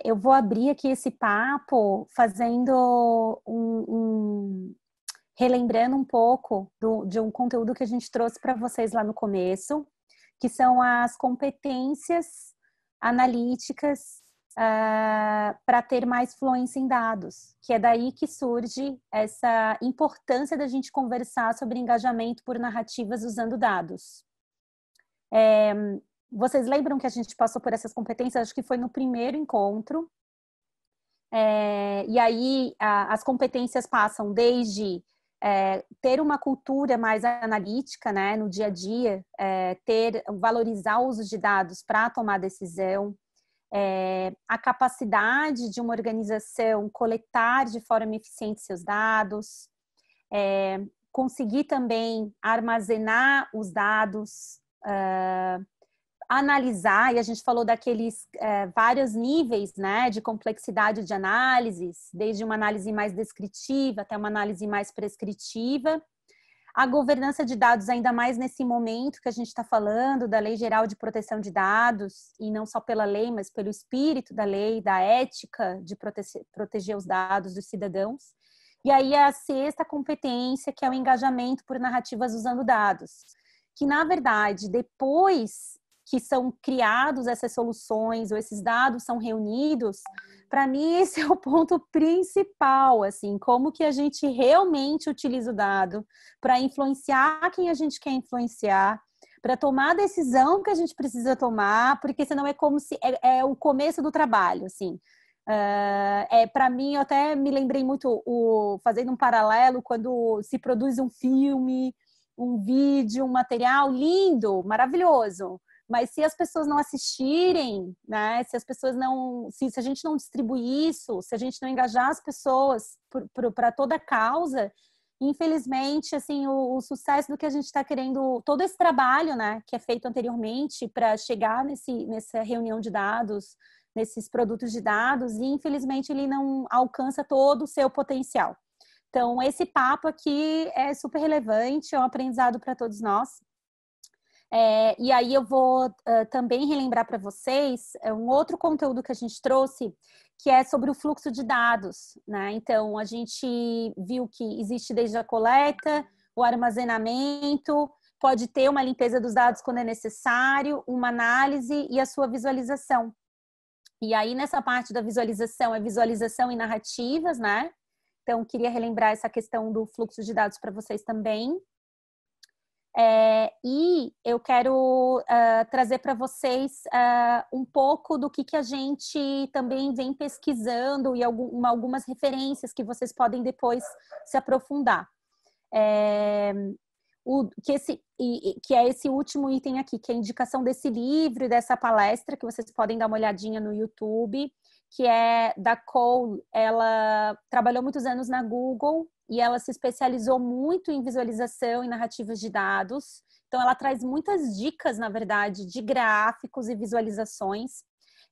Eu vou abrir aqui esse papo fazendo relembrando um pouco de um conteúdo que a gente trouxe para vocês lá no começo, que são as competências analíticas para ter mais fluência em dados, que é daí que surge essa importância da gente conversar sobre engajamento por narrativas usando dados. Vocês lembram que a gente passou por essas competências? Acho que foi no primeiro encontro. E aí as competências passam desde ter uma cultura mais analítica, né, no dia a dia, valorizar o uso de dados para tomar decisão, a capacidade de uma organização coletar de forma eficiente seus dados, conseguir também armazenar os dados, analisar, e a gente falou daqueles vários níveis, né, de complexidade de análises, desde uma análise mais descritiva até uma análise mais prescritiva. A governança de dados, ainda mais nesse momento que a gente está falando, da Lei Geral de Proteção de Dados, e não só pela lei, mas pelo espírito da lei, da ética de proteger os dados dos cidadãos. E aí a sexta competência, que é o engajamento por narrativas usando dados, que na verdade, depois que são criados essas soluções ou esses dados são reunidos, para mim esse é o ponto principal, assim, como que a gente realmente utiliza o dado para influenciar quem a gente quer influenciar, para tomar a decisão que a gente precisa tomar, porque senão é como se é o começo do trabalho, assim. Para mim, eu até me lembrei muito, fazendo um paralelo, quando se produz um filme, um vídeo, um material lindo, maravilhoso, mas se as pessoas não assistirem, né, se as pessoas não, se a gente não distribuir isso, se a gente não engajar as pessoas para toda a causa, infelizmente, assim, o sucesso do que a gente está querendo, todo esse trabalho, né, que é feito anteriormente para chegar nessa reunião de dados, nesses produtos de dados, e infelizmente ele não alcança todo o seu potencial. Então, esse papo aqui é super relevante, é um aprendizado para todos nós. E aí eu vou também relembrar para vocês um outro conteúdo que a gente trouxe, que é sobre o fluxo de dados, né? Então, a gente viu que existe desde a coleta, o armazenamento, pode ter uma limpeza dos dados quando é necessário, uma análise e a sua visualização. E aí, nessa parte da visualização, é visualização e narrativas, né? Então, queria relembrar essa questão do fluxo de dados para vocês também. E eu quero trazer para vocês um pouco do que a gente também vem pesquisando e algumas referências que vocês podem depois se aprofundar. Que é esse último item aqui, que é a indicação desse livro e dessa palestra, que vocês podem dar uma olhadinha no YouTube, que é da Cole. Ela trabalhou muitos anos na Google e ela se especializou muito em visualização e narrativas de dados. Então, ela traz muitas dicas, na verdade, de gráficos e visualizações.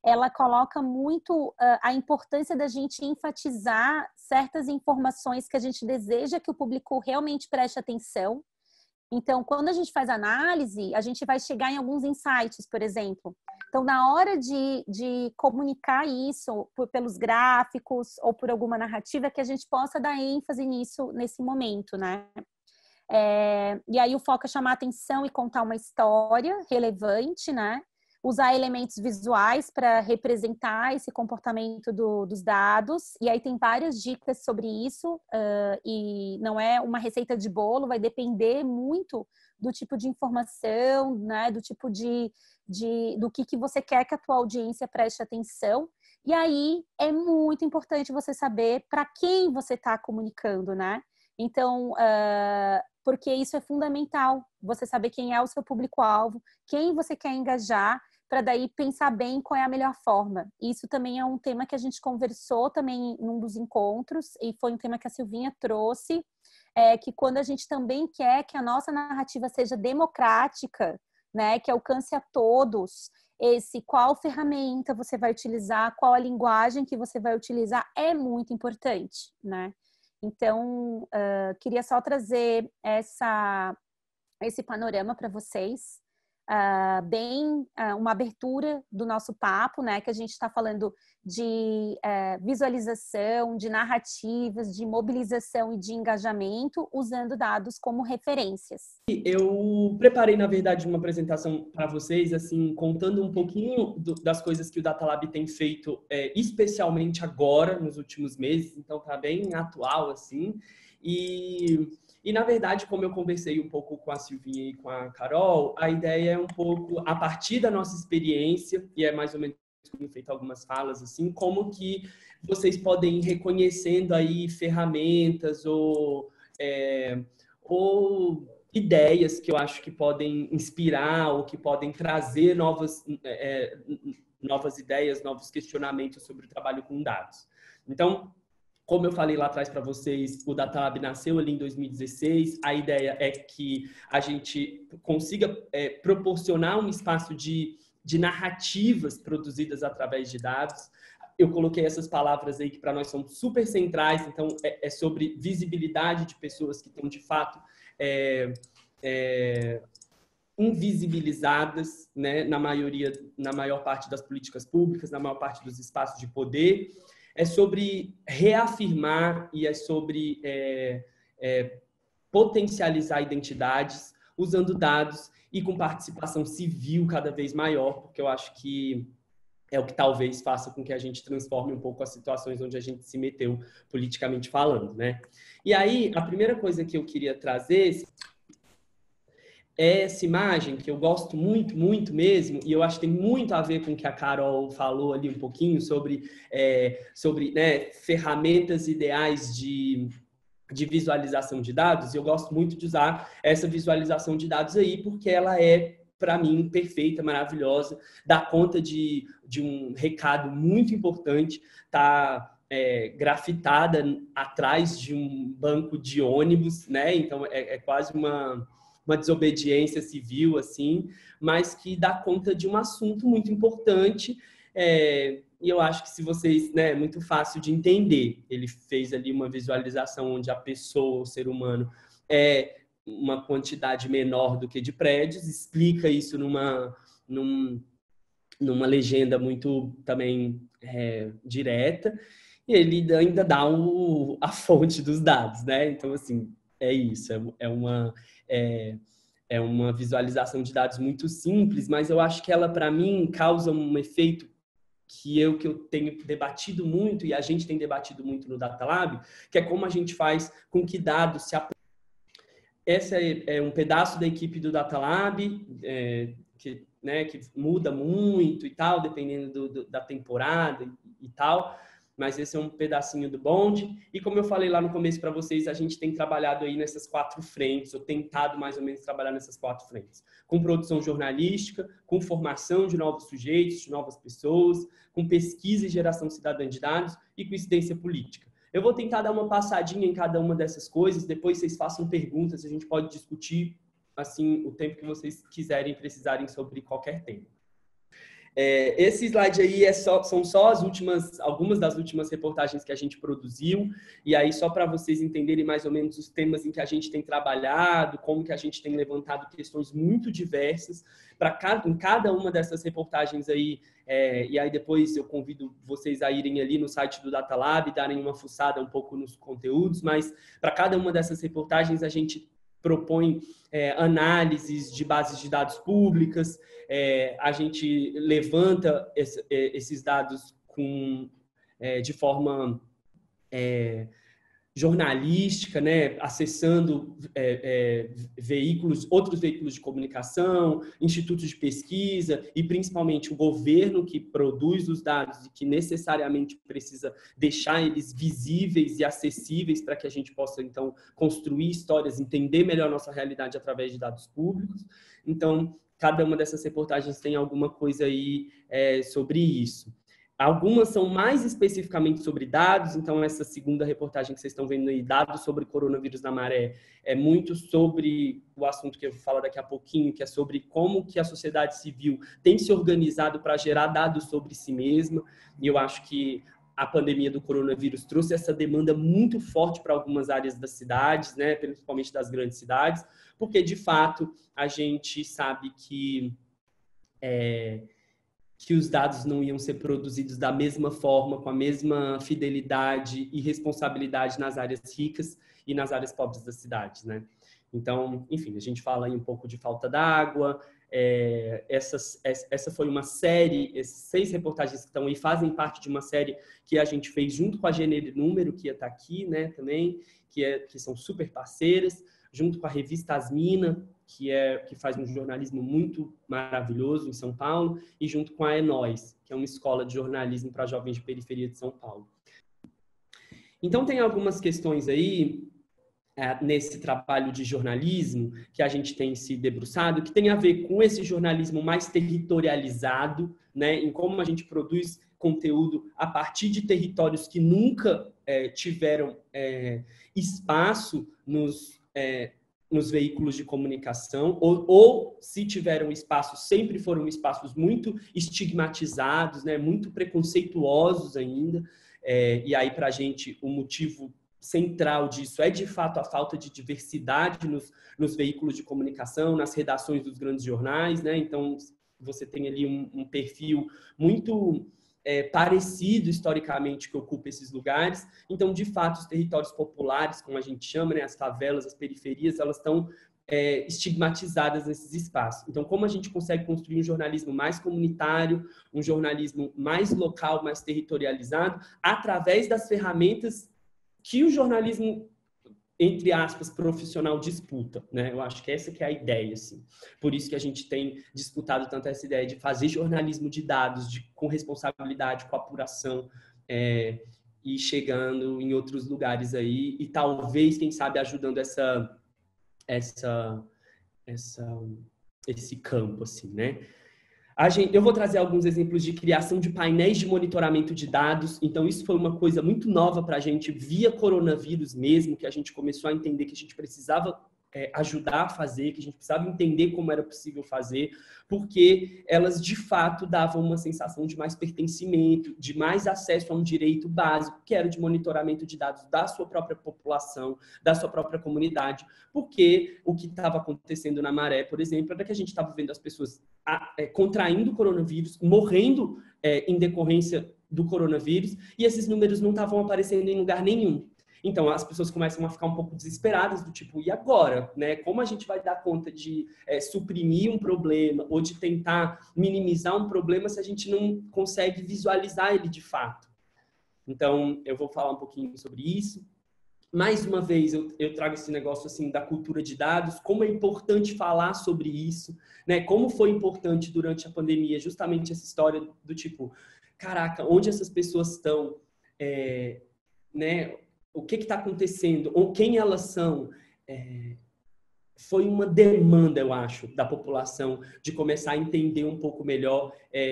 Ela coloca muito a importância da gente enfatizar certas informações que a gente deseja que o público realmente preste atenção. Então, quando a gente faz análise, a gente vai chegar em alguns insights, por exemplo. Então, na hora de comunicar isso pelos gráficos ou por alguma narrativa, que a gente possa dar ênfase nisso, nesse momento, né? E aí o foco é chamar atenção e contar uma história relevante, né? Usar elementos visuais para representar esse comportamento dos dados. E aí tem várias dicas sobre isso, e não é uma receita de bolo, vai depender muito do tipo de informação, né? Do tipo do que você quer que a tua audiência preste atenção. E aí é muito importante você saber para quem você está comunicando, né? Então, porque isso é fundamental, você saber quem é o seu público-alvo, quem você quer engajar, para daí pensar bem qual é a melhor forma. Isso também é um tema que a gente conversou também num dos encontros, e foi um tema que a Silvinha trouxe, que quando a gente também quer que a nossa narrativa seja democrática, né, que alcance a todos, qual ferramenta você vai utilizar, qual a linguagem que você vai utilizar, é muito importante, né? Então, queria só trazer esse panorama para vocês. uma abertura do nosso papo, né? Que a gente está falando de visualização, de narrativas, de mobilização e de engajamento, usando dados como referências. Eu preparei, na verdade, uma apresentação para vocês, assim, contando um pouquinho das coisas que o Data Lab tem feito, especialmente agora, nos últimos meses, então está bem atual, assim, e, na verdade, como eu conversei um pouco com a Silvinha e com a Carol, a ideia é um pouco, a partir da nossa experiência, e é mais ou menos como feito algumas falas, assim, como que vocês podem ir reconhecendo aí ferramentas ou ideias que eu acho que podem inspirar ou que podem trazer novas ideias, novos questionamentos sobre o trabalho com dados. Então, como eu falei lá atrás para vocês, o Data Lab nasceu ali em 2016. A ideia é que a gente consiga proporcionar um espaço de narrativas produzidas através de dados. Eu coloquei essas palavras aí que para nós são super centrais. Então, é sobre visibilidade de pessoas que estão, de fato, invisibilizadas, né, na maior parte das políticas públicas, na maior parte dos espaços de poder. É sobre reafirmar e é sobre potencializar identidades usando dados e com participação civil cada vez maior, porque eu acho que é o que talvez faça com que a gente transforme um pouco as situações onde a gente se meteu politicamente falando, né? E aí, a primeira coisa que eu queria trazer é essa imagem que eu gosto muito, muito mesmo, e eu acho que tem muito a ver com o que a Carol falou ali um pouquinho sobre né, ferramentas ideais de visualização de dados. E eu gosto muito de usar essa visualização de dados aí, porque ela é, para mim, perfeita, maravilhosa, dá conta de um recado muito importante, tá grafitada atrás de um banco de ônibus, né? Então, é quase uma desobediência civil, assim, mas que dá conta de um assunto muito importante, e eu acho que se vocês, né, é muito fácil de entender. Ele fez ali uma visualização onde a pessoa, o ser humano, é uma quantidade menor do que de prédios, explica isso numa legenda muito também direta, e ele ainda dá a fonte dos dados, né? Então, assim, é isso, é uma visualização de dados muito simples, mas eu acho que ela, para mim, causa um efeito que eu tenho debatido muito, e a gente tem debatido muito no Data Lab, que é como a gente faz com que dados se aproveitem. Esse é um pedaço da equipe do Data Lab, que muda muito e tal, dependendo da temporada e tal, mas esse é um pedacinho do bonde. E como eu falei lá no começo para vocês, a gente tem trabalhado aí nessas 4 frentes, ou tentado mais ou menos trabalhar nessas 4 frentes. Com produção jornalística, com formação de novos sujeitos, de novas pessoas, com pesquisa e geração cidadã de dados e com incidência política. Eu vou tentar dar uma passadinha em cada uma dessas coisas, depois vocês façam perguntas, a gente pode discutir assim o tempo que vocês quiserem, precisarem sobre qualquer tema. Esse slide aí são só algumas das últimas reportagens que a gente produziu, e aí só para vocês entenderem mais ou menos os temas em que a gente tem trabalhado, como que a gente tem levantado questões muito diversas em cada uma dessas reportagens aí, e aí depois eu convido vocês a irem ali no site do Data Lab, darem uma fuçada um pouco nos conteúdos, mas para cada uma dessas reportagens a gente propõe análises de bases de dados públicas, a gente levanta esses dados de forma jornalística, né, acessando outros veículos de comunicação, institutos de pesquisa e principalmente o governo que produz os dados e que necessariamente precisa deixar eles visíveis e acessíveis para que a gente possa, então, construir histórias, entender melhor a nossa realidade através de dados públicos. Então, cada uma dessas reportagens tem alguma coisa aí sobre isso. Algumas são mais especificamente sobre dados, então essa segunda reportagem que vocês estão vendo aí, dados sobre coronavírus na maré, é muito sobre o assunto que eu vou falar daqui a pouquinho, que é sobre como que a sociedade civil tem se organizado para gerar dados sobre si mesma, e eu acho que a pandemia do coronavírus trouxe essa demanda muito forte para algumas áreas das cidades, né, principalmente das grandes cidades, porque, de fato, a gente sabe que os dados não iam ser produzidos da mesma forma, com a mesma fidelidade e responsabilidade nas áreas ricas e nas áreas pobres das cidades, né? Então, enfim, a gente fala aí um pouco de falta d'água. Essa foi uma série, esses 6 reportagens que estão aí fazem parte de uma série que a gente fez junto com a Gênero e Número, que ia estar aqui, né, também, que são super parceiras, junto com a revista Asmina, que faz um jornalismo muito maravilhoso em São Paulo, e junto com a Enóis, que é uma escola de jornalismo para jovens de periferia de São Paulo. Então, tem algumas questões aí nesse trabalho de jornalismo que a gente tem se debruçado, que tem a ver com esse jornalismo mais territorializado, né, em como a gente produz conteúdo a partir de territórios que nunca tiveram espaço nos veículos de comunicação, ou se tiveram espaço, sempre foram espaços muito estigmatizados, né, muito preconceituosos ainda, e aí para a gente o motivo central disso é, de fato, a falta de diversidade nos veículos de comunicação, nas redações dos grandes jornais, né? Então, você tem ali um perfil muito parecido, historicamente, que ocupa esses lugares. Então, de fato, os territórios populares, como a gente chama, né? As favelas, as periferias, elas estão estigmatizadas nesses espaços. Então, como a gente consegue construir um jornalismo mais comunitário, um jornalismo mais local, mais territorializado, através das ferramentas que o jornalismo, entre aspas, profissional disputa, né? Eu acho que essa que é a ideia, assim. Por isso que a gente tem disputado tanto essa ideia de fazer jornalismo de dados, com responsabilidade, com apuração, e chegando em outros lugares aí, e talvez, quem sabe, ajudando esse campo, assim, né? Eu vou trazer alguns exemplos de criação de painéis de monitoramento de dados. Então, isso foi uma coisa muito nova para a gente, via coronavírus mesmo, que a gente começou a entender que a gente precisava ajudar a fazer, que a gente precisava entender como era possível fazer, porque elas, de fato, davam uma sensação de mais pertencimento, de mais acesso a um direito básico, que era o de monitoramento de dados da sua própria população, da sua própria comunidade, porque o que estava acontecendo na Maré, por exemplo, era que a gente estava vendo as pessoas contraindo o coronavírus, morrendo em decorrência do coronavírus, e esses números não estavam aparecendo em lugar nenhum. Então, as pessoas começam a ficar um pouco desesperadas, do tipo, e agora? Né? Como a gente vai dar conta de suprimir um problema ou de tentar minimizar um problema se a gente não consegue visualizar ele de fato? Então, eu vou falar um pouquinho sobre isso. Mais uma vez, eu trago esse negócio assim da cultura de dados, como é importante falar sobre isso, né? Como foi importante durante a pandemia, justamente essa história do tipo, caraca, onde essas pessoas estão, né? O que está acontecendo, ou quem elas são, foi uma demanda, eu acho, da população de começar a entender um pouco melhor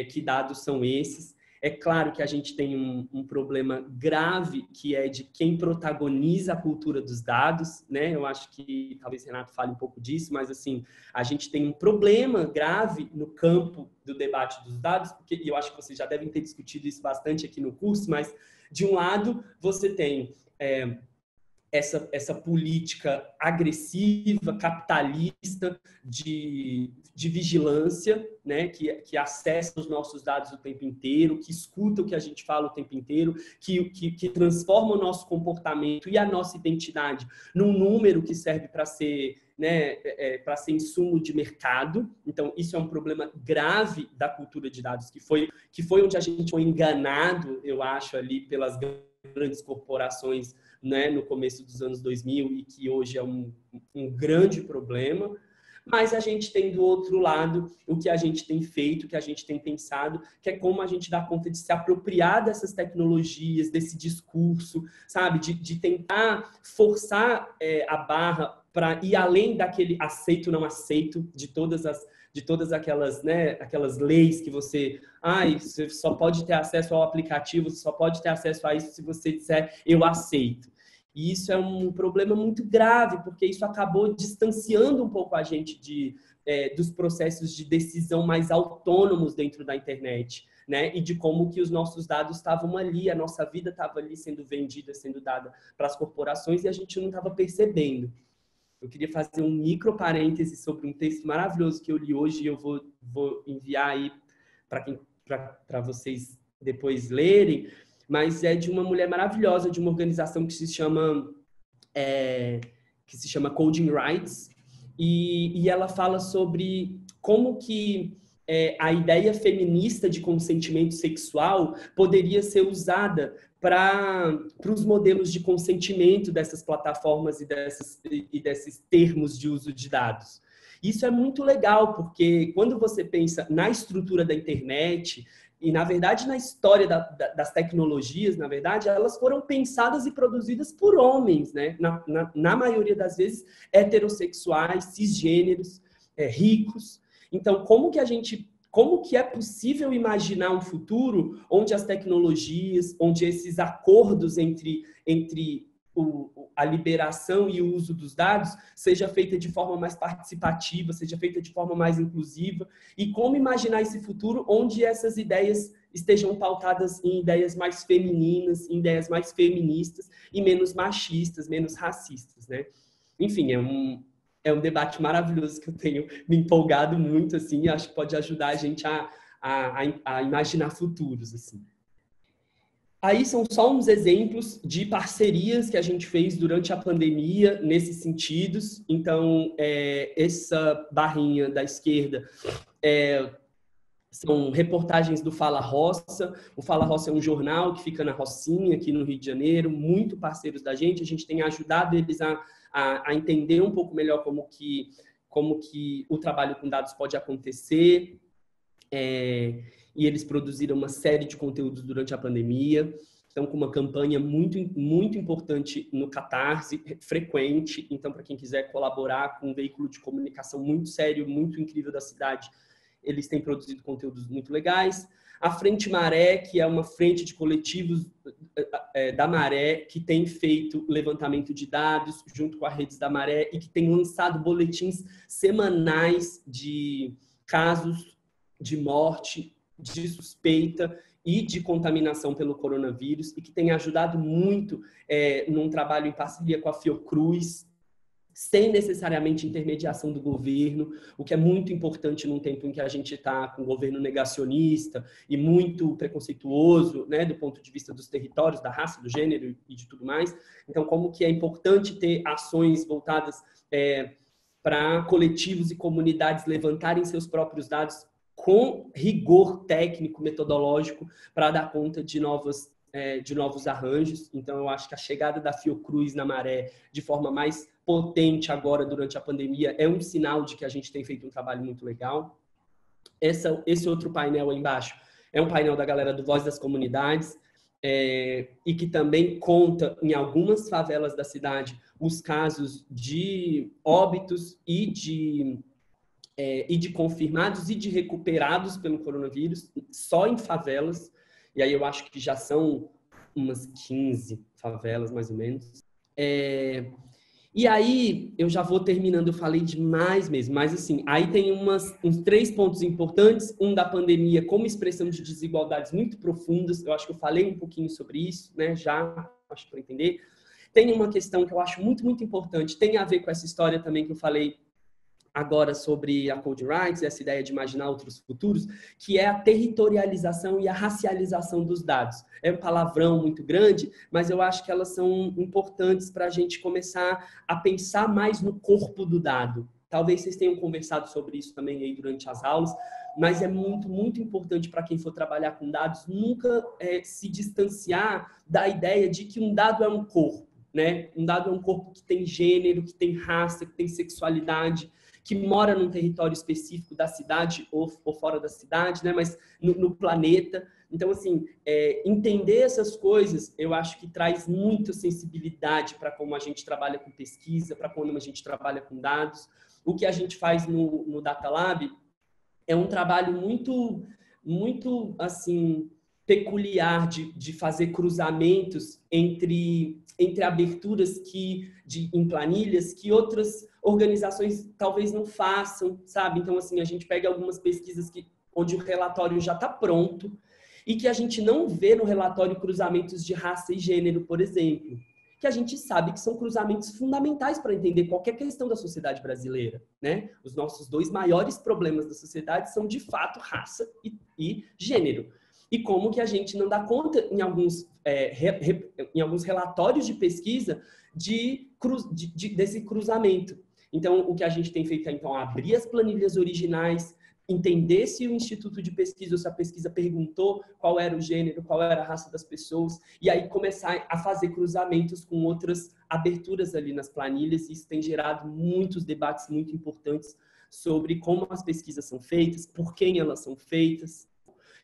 que dados são esses. É claro que a gente tem um problema grave, que é de quem protagoniza a cultura dos dados, né? Eu acho que talvez Renato fale um pouco disso, mas assim, a gente tem um problema grave no campo do debate dos dados, porque eu acho que vocês já devem ter discutido isso bastante aqui no curso, mas de um lado você tem essa política agressiva, capitalista, de vigilância, né, que acessa os nossos dados o tempo inteiro, que escuta o que a gente fala o tempo inteiro, que transforma o nosso comportamento e a nossa identidade num número que serve para ser, né, para ser insumo de mercado. Então, isso é um problema grave da cultura de dados, que foi onde a gente foi enganado, eu acho, ali pelas grandes corporações, né, no começo dos anos 2000, e que hoje é um grande problema. Mas a gente tem do outro lado o que a gente tem feito, o que a gente tem pensado, que é como a gente dá conta de se apropriar dessas tecnologias, desse discurso, sabe? De tentar forçar a barra para ir além daquele aceito, não aceito, de todas aquelas, né, aquelas leis que você só pode ter acesso ao aplicativo, você só pode ter acesso a isso se você disser eu aceito. E isso é um problema muito grave, porque isso acabou distanciando um pouco a gente dos processos de decisão mais autônomos dentro da internet, né? E de como que os nossos dados estavam ali, a nossa vida estava ali sendo vendida, sendo dada para as corporações e a gente não estava percebendo. Eu queria fazer um micro parêntese sobre um texto maravilhoso que eu li hoje e eu vou enviar aí para vocês depois lerem, mas é de uma mulher maravilhosa, de uma organização que se chama Coding Rights, e ela fala sobre como que a ideia feminista de consentimento sexual poderia ser usada para os modelos de consentimento dessas plataformas e desses termos de uso de dados. Isso é muito legal, porque quando você pensa na estrutura da internet e, na verdade, na história das tecnologias, na verdade, elas foram pensadas e produzidas por homens, né? Na maioria das vezes, heterossexuais, cisgêneros, ricos. Então, como que é possível imaginar um futuro onde as tecnologias, onde esses acordos entre a liberação e o uso dos dados seja feita de forma mais participativa, seja feita de forma mais inclusiva, e como imaginar esse futuro onde essas ideias estejam pautadas em ideias mais femininas, em ideias mais feministas e menos machistas, menos racistas, né? Enfim, é um debate maravilhoso que eu tenho me empolgado muito, assim, e acho que pode ajudar a gente a imaginar futuros, assim. Aí são só uns exemplos de parcerias que a gente fez durante a pandemia nesses sentidos. Então, essa barrinha da esquerda são reportagens do Fala Roça. O Fala Roça é um jornal que fica na Rocinha, aqui no Rio de Janeiro, muito parceiros da gente. A gente tem ajudado eles a entender um pouco melhor como que o trabalho com dados pode acontecer. E eles produziram uma série de conteúdos durante a pandemia. Estão com uma campanha muito, muito importante no Catarse, frequente. Então, para quem quiser colaborar com um veículo de comunicação muito sério, muito incrível da cidade, eles têm produzido conteúdos muito legais. A Frente Maré, que é uma frente de coletivos da Maré, que tem feito levantamento de dados junto com a Redes da Maré e que tem lançado boletins semanais de casos de morte, de suspeita e de contaminação pelo coronavírus e que tem ajudado muito num trabalho em parceria com a Fiocruz, sem necessariamente intermediação do governo, o que é muito importante num tempo em que a gente está com um governo negacionista e muito preconceituoso, né, do ponto de vista dos territórios, da raça, do gênero e de tudo mais. Então, como que é importante ter ações voltadas para coletivos e comunidades levantarem seus próprios dados com rigor técnico, metodológico, para dar conta de novos arranjos. Então, eu acho que a chegada da Fiocruz na Maré de forma mais potente agora, durante a pandemia, é um sinal de que a gente tem feito um trabalho muito legal. Esse outro painel aí embaixo é um painel da galera do Voz das Comunidades, e que também conta, em algumas favelas da cidade, os casos de óbitos e de confirmados e de recuperados pelo coronavírus, só em favelas. E aí eu acho que já são umas 15 favelas, mais ou menos. E aí eu já vou terminando, eu falei demais mesmo, mas assim, aí tem uns 3 pontos importantes, um da pandemia como expressão de desigualdades muito profundas, eu acho que eu falei um pouquinho sobre isso, né, já, acho para entender. Tem uma questão que eu acho muito, muito importante, tem a ver com essa história também que eu falei agora sobre a Code Rights, essa ideia de imaginar outros futuros, que é a territorialização e a racialização dos dados. É um palavrão muito grande, mas eu acho que elas são importantes para a gente começar a pensar mais no corpo do dado. Talvez vocês tenham conversado sobre isso também aí durante as aulas, mas é muito, muito importante para quem for trabalhar com dados nunca se distanciar da ideia de que um dado é um corpo, né? Um dado é um corpo que tem gênero, que tem raça, que tem sexualidade, que mora num território específico da cidade ou fora da cidade, né? Mas no planeta. Então, assim, entender essas coisas, eu acho que traz muita sensibilidade para como a gente trabalha com pesquisa, para como a gente trabalha com dados. O que a gente faz no Data Lab é um trabalho muito, muito, assim, peculiar de fazer cruzamentos entre aberturas em planilhas que outras organizações talvez não façam, sabe? Então, assim, a gente pega algumas pesquisas onde o relatório já está pronto e que a gente não vê no relatório cruzamentos de raça e gênero, por exemplo, que a gente sabe que são cruzamentos fundamentais para entender qualquer questão da sociedade brasileira, né? Os nossos dois maiores problemas da sociedade são, de fato, raça e gênero. E como que a gente não dá conta, em alguns relatórios de pesquisa, desse cruzamento. Então, o que a gente tem feito é, então, abrir as planilhas originais, entender se o Instituto de Pesquisa ou se a pesquisa perguntou qual era o gênero, qual era a raça das pessoas, e aí começar a fazer cruzamentos com outras aberturas ali nas planilhas. Isso tem gerado muitos debates muito importantes sobre como as pesquisas são feitas, por quem elas são feitas.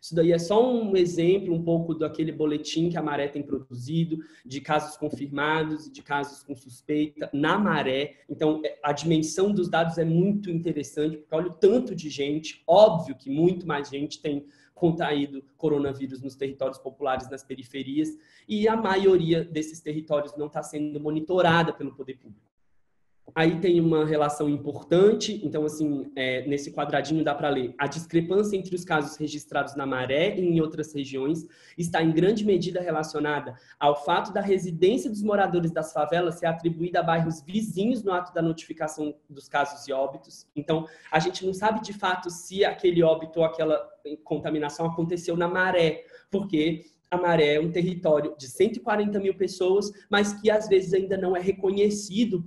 Isso daí é só um exemplo, um pouco daquele boletim que a Maré tem produzido, de casos confirmados e de casos com suspeita na Maré. Então, a dimensão dos dados é muito interessante, porque olha o tanto de gente, óbvio que muito mais gente tem contraído coronavírus nos territórios populares, nas periferias, e a maioria desses territórios não está sendo monitorada pelo poder público. Aí tem uma relação importante, então, assim, nesse quadradinho dá para ler: a discrepância entre os casos registrados na Maré e em outras regiões está em grande medida relacionada ao fato da residência dos moradores das favelas ser atribuída a bairros vizinhos no ato da notificação dos casos de óbitos. Então, a gente não sabe de fato se aquele óbito ou aquela contaminação aconteceu na Maré, porque a Maré é um território de 140 mil pessoas, mas que às vezes ainda não é reconhecido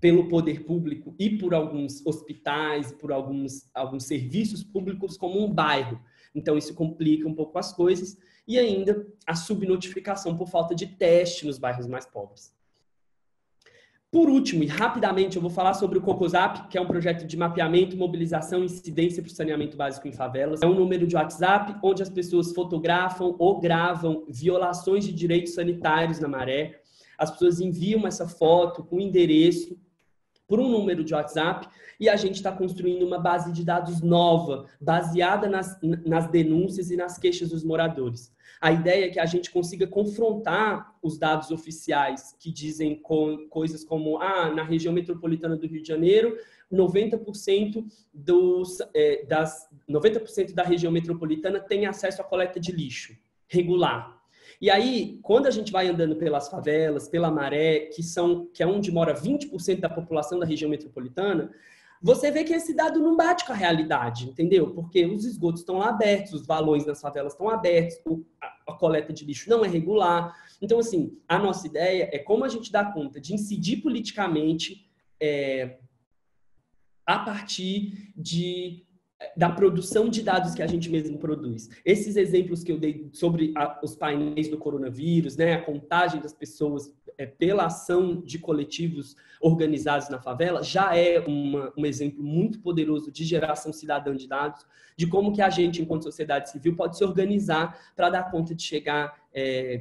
pelo poder público e por alguns hospitais, por alguns serviços públicos como um bairro. Então, isso complica um pouco as coisas. E ainda a subnotificação por falta de teste nos bairros mais pobres. Por último, e rapidamente, eu vou falar sobre o CocoZap, que é um projeto de mapeamento, mobilização e incidência para o saneamento básico em favelas. É um número de WhatsApp onde as pessoas fotografam ou gravam violações de direitos sanitários na Maré. As pessoas enviam essa foto com endereço por um número de WhatsApp e a gente está construindo uma base de dados nova, baseada nas denúncias e nas queixas dos moradores. A ideia é que a gente consiga confrontar os dados oficiais que dizem coisas como: na região metropolitana do Rio de Janeiro, 90% da região metropolitana tem acesso à coleta de lixo regular. E aí, quando a gente vai andando pelas favelas, pela Maré, que é onde mora 20% da população da região metropolitana, você vê que esse dado não bate com a realidade, entendeu? Porque os esgotos estão lá abertos, os valões nas favelas estão abertos, a coleta de lixo não é regular. Então, assim, a nossa ideia é como a gente dá conta de incidir politicamente a partir da produção de dados que a gente mesmo produz. Esses exemplos que eu dei sobre os painéis do coronavírus, né, a contagem das pessoas pela ação de coletivos organizados na favela, já é um exemplo muito poderoso de geração cidadã de dados, de como que a gente, enquanto sociedade civil, pode se organizar para dar conta de chegar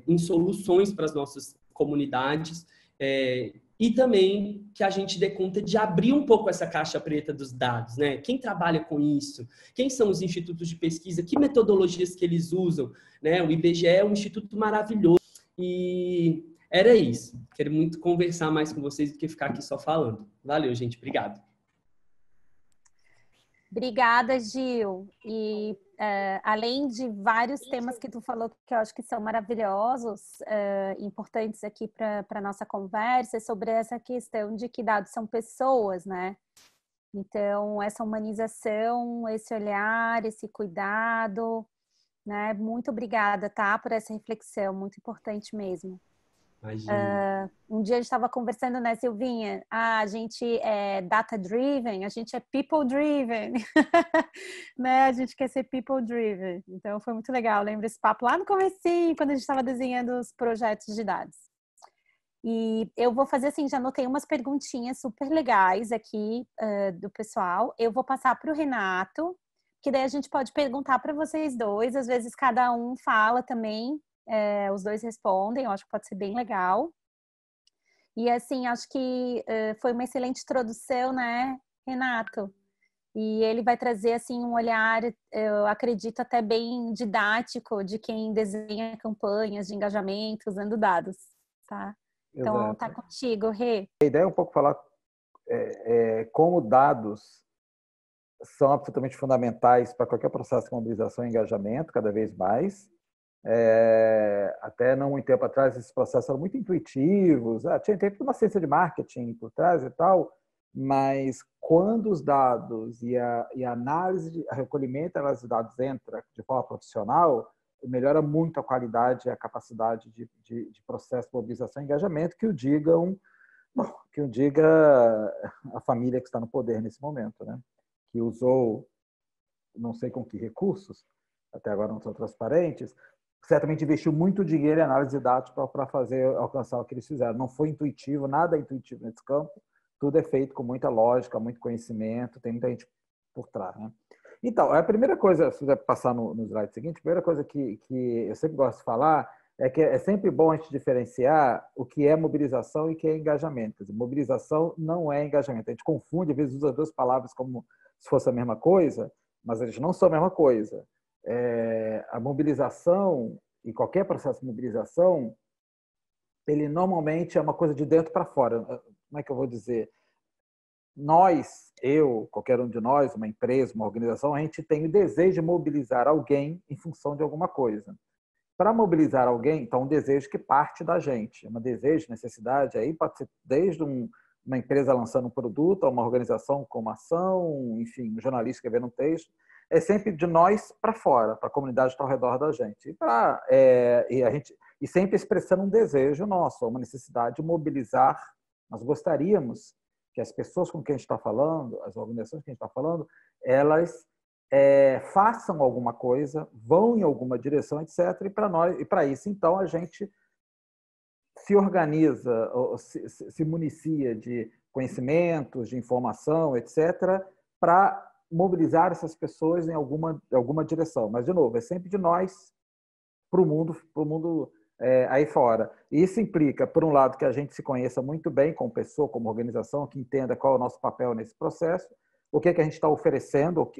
em soluções para as nossas comunidades, e também que a gente dê conta de abrir um pouco essa caixa preta dos dados, né? Quem trabalha com isso? Quem são os institutos de pesquisa? Que metodologias que eles usam? Né? O IBGE é um instituto maravilhoso. E era isso. Quero muito conversar mais com vocês do que ficar aqui só falando. Valeu, gente. Obrigado. Obrigada, Gil. E além de vários temas que tu falou que eu acho que são maravilhosos, importantes aqui para a nossa conversa, é sobre essa questão de que dados são pessoas, né? Então, essa humanização, esse olhar, esse cuidado, né? Muito obrigada, tá? Por essa reflexão, muito importante mesmo. Um dia a gente estava conversando, né, Silvinha? A gente é data-driven, a gente é people-driven, né? A gente quer ser people-driven. Então, foi muito legal. Eu lembro esse papo lá no comecinho, quando a gente estava desenhando os projetos de dados. E eu vou fazer assim, já anotei umas perguntinhas super legais aqui do pessoal. Eu vou passar para o Renato, que daí a gente pode perguntar para vocês dois. Às vezes cada um fala também. Os dois respondem, eu acho que pode ser bem legal. E assim, acho que foi uma excelente introdução, né, Renato? E ele vai trazer assim um olhar, eu acredito, até bem didático de quem desenha campanhas de engajamento usando dados, tá? Então, Exato. tá contigo, Rê. A ideia é um pouco falar como dados são absolutamente fundamentais para qualquer processo de mobilização e engajamento, cada vez mais. Até não muito tempo atrás, esses processos eram muito intuitivos, tinha uma ciência de marketing por trás e tal, mas quando os dados e a análise, a recolhimento e análise de dados entra de forma profissional, melhora muito a qualidade e a capacidade de processo de mobilização e engajamento, que o digam, que o diga a família que está no poder nesse momento, né? Que usou, não sei com que recursos, até agora não são transparentes, certamente investiu muito dinheiro em análise de dados para fazer alcançar o que eles fizeram. Não foi intuitivo, nada é intuitivo nesse campo, tudo é feito com muita lógica, muito conhecimento, tem muita gente por trás, né? Então, a primeira coisa, se você passar no slide seguinte, a primeira coisa que eu sempre gosto de falar é que é sempre bom a gente diferenciar o que é mobilização e o que é engajamento. Quer dizer, mobilização não é engajamento. A gente confunde, às vezes usa as duas palavras como se fosse a mesma coisa, mas eles não são a mesma coisa. A mobilização e qualquer processo de mobilização, ele normalmente é uma coisa de dentro para fora. Como é que eu vou dizer? Nós, eu, qualquer um de nós, uma empresa, uma organização, a gente tem o desejo de mobilizar alguém em função de alguma coisa. Para mobilizar alguém, então, um desejo que parte da gente. Um desejo, necessidade, aí pode ser desde uma empresa lançando um produto, a uma organização com uma ação, enfim, um jornalista escrevendo um texto. É sempre de nós para fora, para a comunidade que está ao redor da gente. E sempre expressando um desejo nosso, uma necessidade de mobilizar. Nós gostaríamos que as pessoas com quem a gente está falando, as organizações com quem a gente está falando, elas façam alguma coisa, vão em alguma direção, etc. E para isso, então, a gente se organiza, se municia de conhecimentos, de informação, etc., para mobilizar essas pessoas em alguma direção. Mas, de novo, é sempre de nós para o mundo aí fora. E isso implica, por um lado, que a gente se conheça muito bem como pessoa, como organização, que entenda qual é o nosso papel nesse processo, o que é que a gente está oferecendo,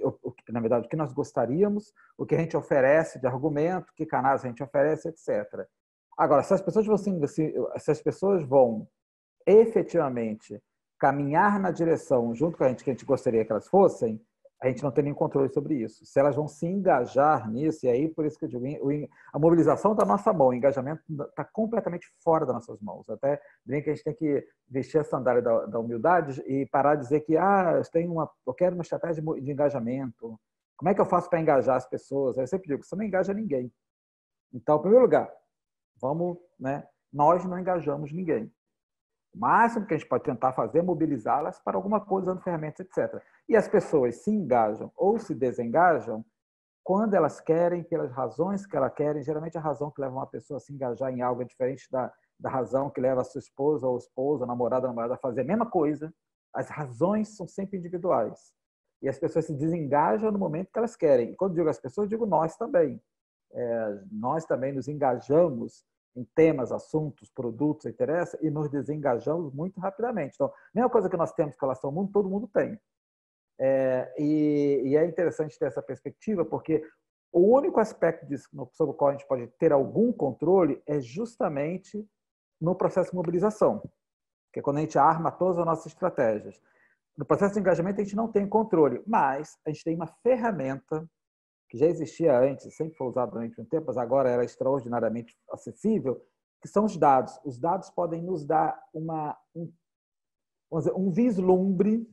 na verdade, o que nós gostaríamos, o que a gente oferece de argumento, que canais a gente oferece, etc. Agora, se as pessoas vão efetivamente caminhar na direção junto com a gente que a gente gostaria que elas fossem, a gente não tem nenhum controle sobre isso. Se elas vão se engajar nisso, e aí por isso que eu digo, a mobilização está na nossa mão, o engajamento está completamente fora das nossas mãos. Até brinco que a gente tem que vestir a sandália da humildade e parar de dizer que eu quero uma estratégia de engajamento. Como é que eu faço para engajar as pessoas? Eu sempre digo, você não engaja ninguém. Então, em primeiro lugar, nós não engajamos ninguém. O máximo que a gente pode tentar fazer é mobilizá-las para alguma coisa, usando ferramentas, etc. E as pessoas se engajam ou se desengajam quando elas querem, pelas razões que elas querem. Geralmente a razão que leva uma pessoa a se engajar em algo é diferente da razão que leva a sua esposa ou esposa, namorada a fazer a mesma coisa. As razões são sempre individuais. E as pessoas se desengajam no momento que elas querem. E quando digo as pessoas, digo nós também. Nós também nos engajamos em temas, assuntos, produtos, interessa, e nos desengajamos muito rapidamente. Então, a mesma coisa que nós temos com relação ao mundo, todo mundo tem. E é interessante ter essa perspectiva, porque o único aspecto disso sobre o qual a gente pode ter algum controle é justamente no processo de mobilização, que é quando a gente arma todas as nossas estratégias. No processo de engajamento, a gente não tem controle, mas a gente tem uma ferramenta que já existia antes, sempre foi usado durante um tempo, mas agora era extraordinariamente acessível, que são os dados. Os dados podem nos dar um vislumbre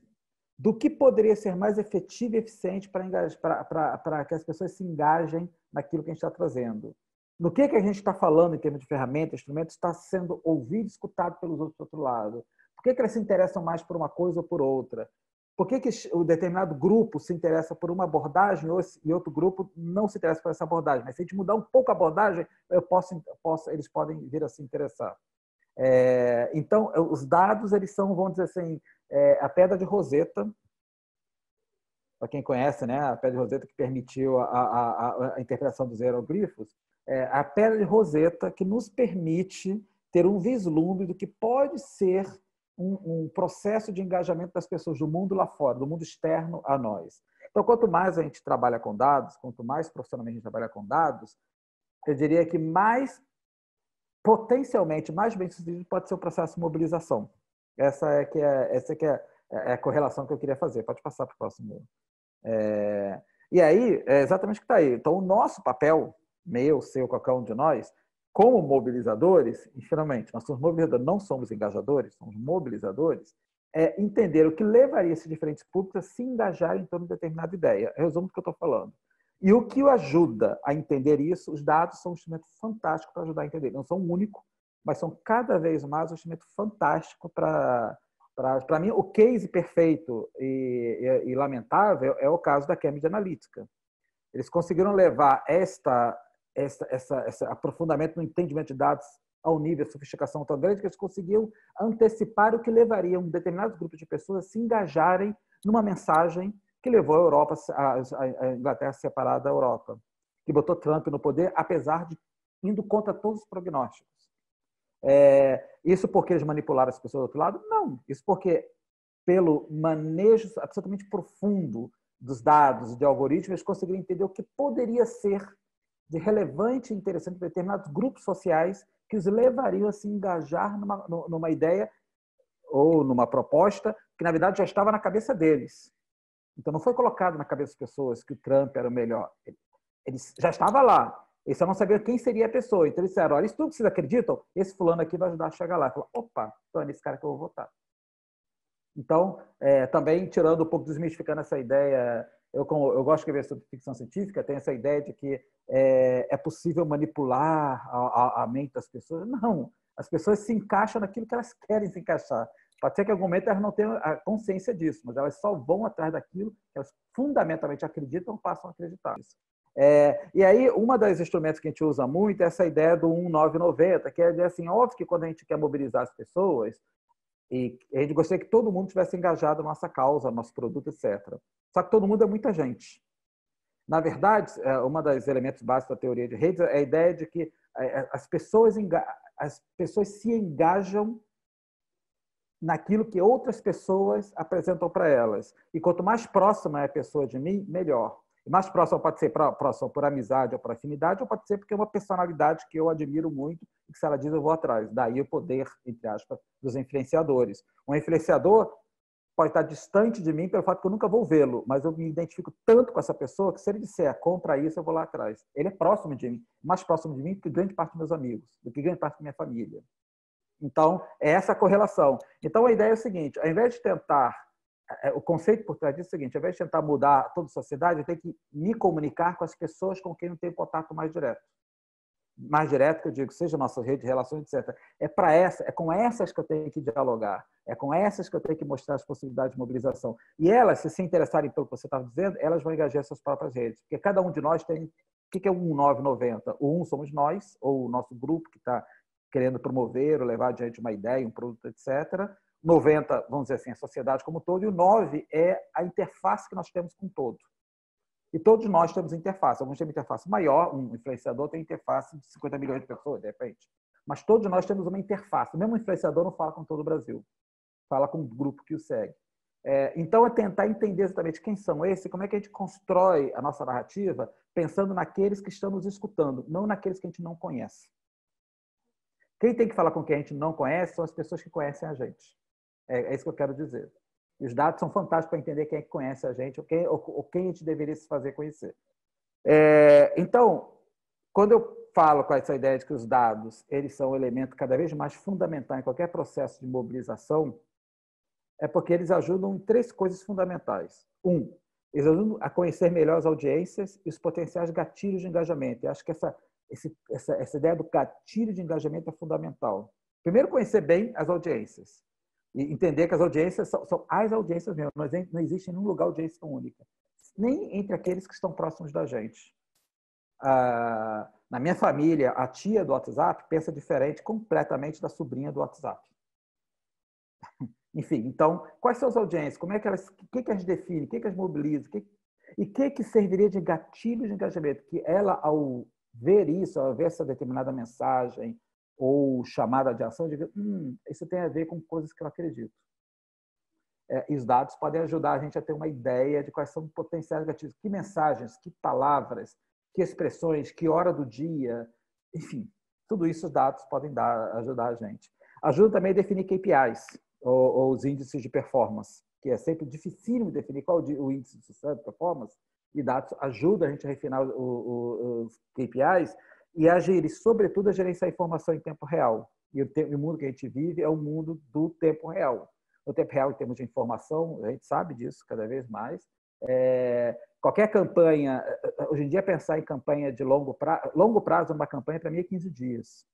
do que poderia ser mais efetivo e eficiente para que as pessoas se engajem naquilo que a gente está trazendo. No que a gente está falando em termos de ferramenta, instrumento, está sendo ouvido e escutado pelos outros do outro lado. Por que elas se interessam mais por uma coisa ou por outra? Por que um determinado grupo se interessa por uma abordagem e outro grupo não se interessa por essa abordagem? Mas se a gente mudar um pouco a abordagem, eles podem vir a se interessar. Então, os dados, eles são, vamos dizer assim, a pedra de Roseta, para quem conhece, né? A pedra de Roseta que permitiu a interpretação dos hieroglifos, a pedra de Roseta que nos permite ter um vislumbre do que pode ser um processo de engajamento das pessoas do mundo lá fora, do mundo externo a nós. Então, quanto mais a gente trabalha com dados, quanto mais profissionalmente a gente trabalha com dados, eu diria que potencialmente mais bem sucedido pode ser o processo de mobilização. Essa é a correlação que eu queria fazer. Pode passar para o próximo. E aí, é exatamente o que está aí. Então, o nosso papel, meu, seu, qualquer um de nós, como mobilizadores, e finalmente, nós somos mobilizadores, não somos engajadores, somos mobilizadores, é entender o que levaria esses diferentes públicos a se engajarem em torno de determinada ideia. Resumo do que eu estou falando. E o que o ajuda a entender isso, os dados são um instrumento fantástico para ajudar a entender. Não são o único, mas são cada vez mais um instrumento fantástico para mim, o case perfeito e lamentável é o caso da Cambridge Analytica. Eles conseguiram levar esse aprofundamento no entendimento de dados ao nível de sofisticação tão grande que eles conseguiram antecipar o que levaria um determinado grupo de pessoas a se engajarem numa mensagem que levou a Europa, a Inglaterra a separar da Europa, que botou Trump no poder, apesar de indo contra todos os prognósticos. Isso porque eles manipularam as pessoas do outro lado? Não. Isso porque, pelo manejo absolutamente profundo dos dados e de algoritmos, eles conseguiram entender o que poderia ser de relevante e interessante para determinados grupos sociais que os levariam a se engajar numa ideia ou numa proposta que, na verdade, já estava na cabeça deles. Então, não foi colocado na cabeça das pessoas que o Trump era o melhor. Ele já estava lá. Eles só não sabiam quem seria a pessoa. Então, eles disseram, olha, isso tudo que vocês acreditam, esse fulano aqui vai ajudar a chegar lá. Falaram, opa, então é nesse cara que eu vou votar. Então, também tirando um pouco, desmistificando essa ideia, eu gosto de ver sobre ficção científica, tem essa ideia de que é possível manipular a mente das pessoas. Não, as pessoas se encaixam naquilo que elas querem se encaixar. Pode ser que em algum momento elas não tenham a consciência disso, mas elas só vão atrás daquilo que elas fundamentalmente acreditam ou passam a acreditar. E aí, uma dos instrumentos que a gente usa muito é essa ideia do 1990, que é assim, óbvio que quando a gente quer mobilizar as pessoas, e a gente gostaria que todo mundo tivesse engajado na nossa causa, no nosso produto, etc. Só que todo mundo é muita gente. Na verdade, uma dos elementos básicos da teoria de redes é a ideia de que as pessoas se engajam naquilo que outras pessoas apresentam para elas. E quanto mais próxima é a pessoa de mim, melhor. E mais próxima pode ser próxima por amizade ou por afinidade, ou pode ser porque é uma personalidade que eu admiro muito e que, se ela diz, eu vou atrás. Daí o poder, entre aspas, dos influenciadores. Um influenciador pode estar distante de mim pelo fato que eu nunca vou vê-lo, mas eu me identifico tanto com essa pessoa que, se ele disser, compra isso, eu vou lá atrás. Ele é próximo de mim, mais próximo de mim do que grande parte dos meus amigos, do que grande parte da minha família. Então, é essa a correlação. Então, a ideia é o seguinte, ao invés de tentar, o conceito por trás disso é o seguinte, ao invés de tentar mudar toda a sociedade, eu tenho que me comunicar com as pessoas com quem eu tenho contato mais direto. Mais direto, que eu digo, seja nossa rede de relações, etc. É com essas que eu tenho que dialogar, é com essas que eu tenho que mostrar as possibilidades de mobilização. E elas, se interessarem pelo que você estava dizendo, elas vão engajar suas próprias redes. Porque cada um de nós tem... O que é o 1990? O 1 somos nós, ou o nosso grupo que está querendo promover ou levar adiante uma ideia, um produto, etc. 90, vamos dizer assim, a sociedade como um todo, e o 9 é a interface que nós temos com o todo. E todos nós temos interface. Alguns têm interface maior, um influenciador tem interface de 50 milhões de pessoas, de repente. Mas todos nós temos uma interface. O mesmo influenciador não fala com todo o Brasil. Fala com o grupo que o segue. Então, é tentar entender exatamente quem são esses, como é que a gente constrói a nossa narrativa pensando naqueles que estão nos escutando, não naqueles que a gente não conhece. Quem tem que falar com quem a gente não conhece são as pessoas que conhecem a gente. É isso que eu quero dizer. E os dados são fantásticos para entender quem é que conhece a gente ou quem a gente deveria se fazer conhecer. Então, quando eu falo com essa ideia de que os dados eles são um elemento cada vez mais fundamental em qualquer processo de mobilização, é porque eles ajudam em 3 coisas fundamentais. Eles ajudam a conhecer melhor as audiências e os potenciais gatilhos de engajamento. Eu acho que essa ideia do gatilho de engajamento é fundamental. Primeiro, conhecer bem as audiências. E entender que as audiências são as audiências mesmo. Não existe nenhum lugar audiência única. Nem entre aqueles que estão próximos da gente. Na minha família, a tia do WhatsApp pensa diferente completamente da sobrinha do WhatsApp. Enfim, então, quais são as audiências? Como é que elas, o que elas definem? O que elas mobilizam? E o que serviria de gatilho de engajamento? Que ela, ao ver isso, ao ver essa determinada mensagem ou chamada de ação, diga, isso tem a ver com coisas que eu acredito. E os dados podem ajudar a gente a ter uma ideia de quais são os potenciais gatilhos. Que mensagens, que palavras, que expressões, que hora do dia, enfim, tudo isso os dados podem ajudar a gente. Ajuda também a definir KPIs, ou os índices de performance. que é sempre dificílimo definir qual o índice de sucesso, de performance, e dados ajudam a gente a refinar os KPIs e a gerir, sobretudo, a gerenciar a informação em tempo real. E o mundo que a gente vive é o mundo do tempo real. No tempo real, em termos de informação, a gente sabe disso cada vez mais. Qualquer campanha, hoje em dia, pensar em campanha de longo prazo, uma campanha, para mim, é 15 dias.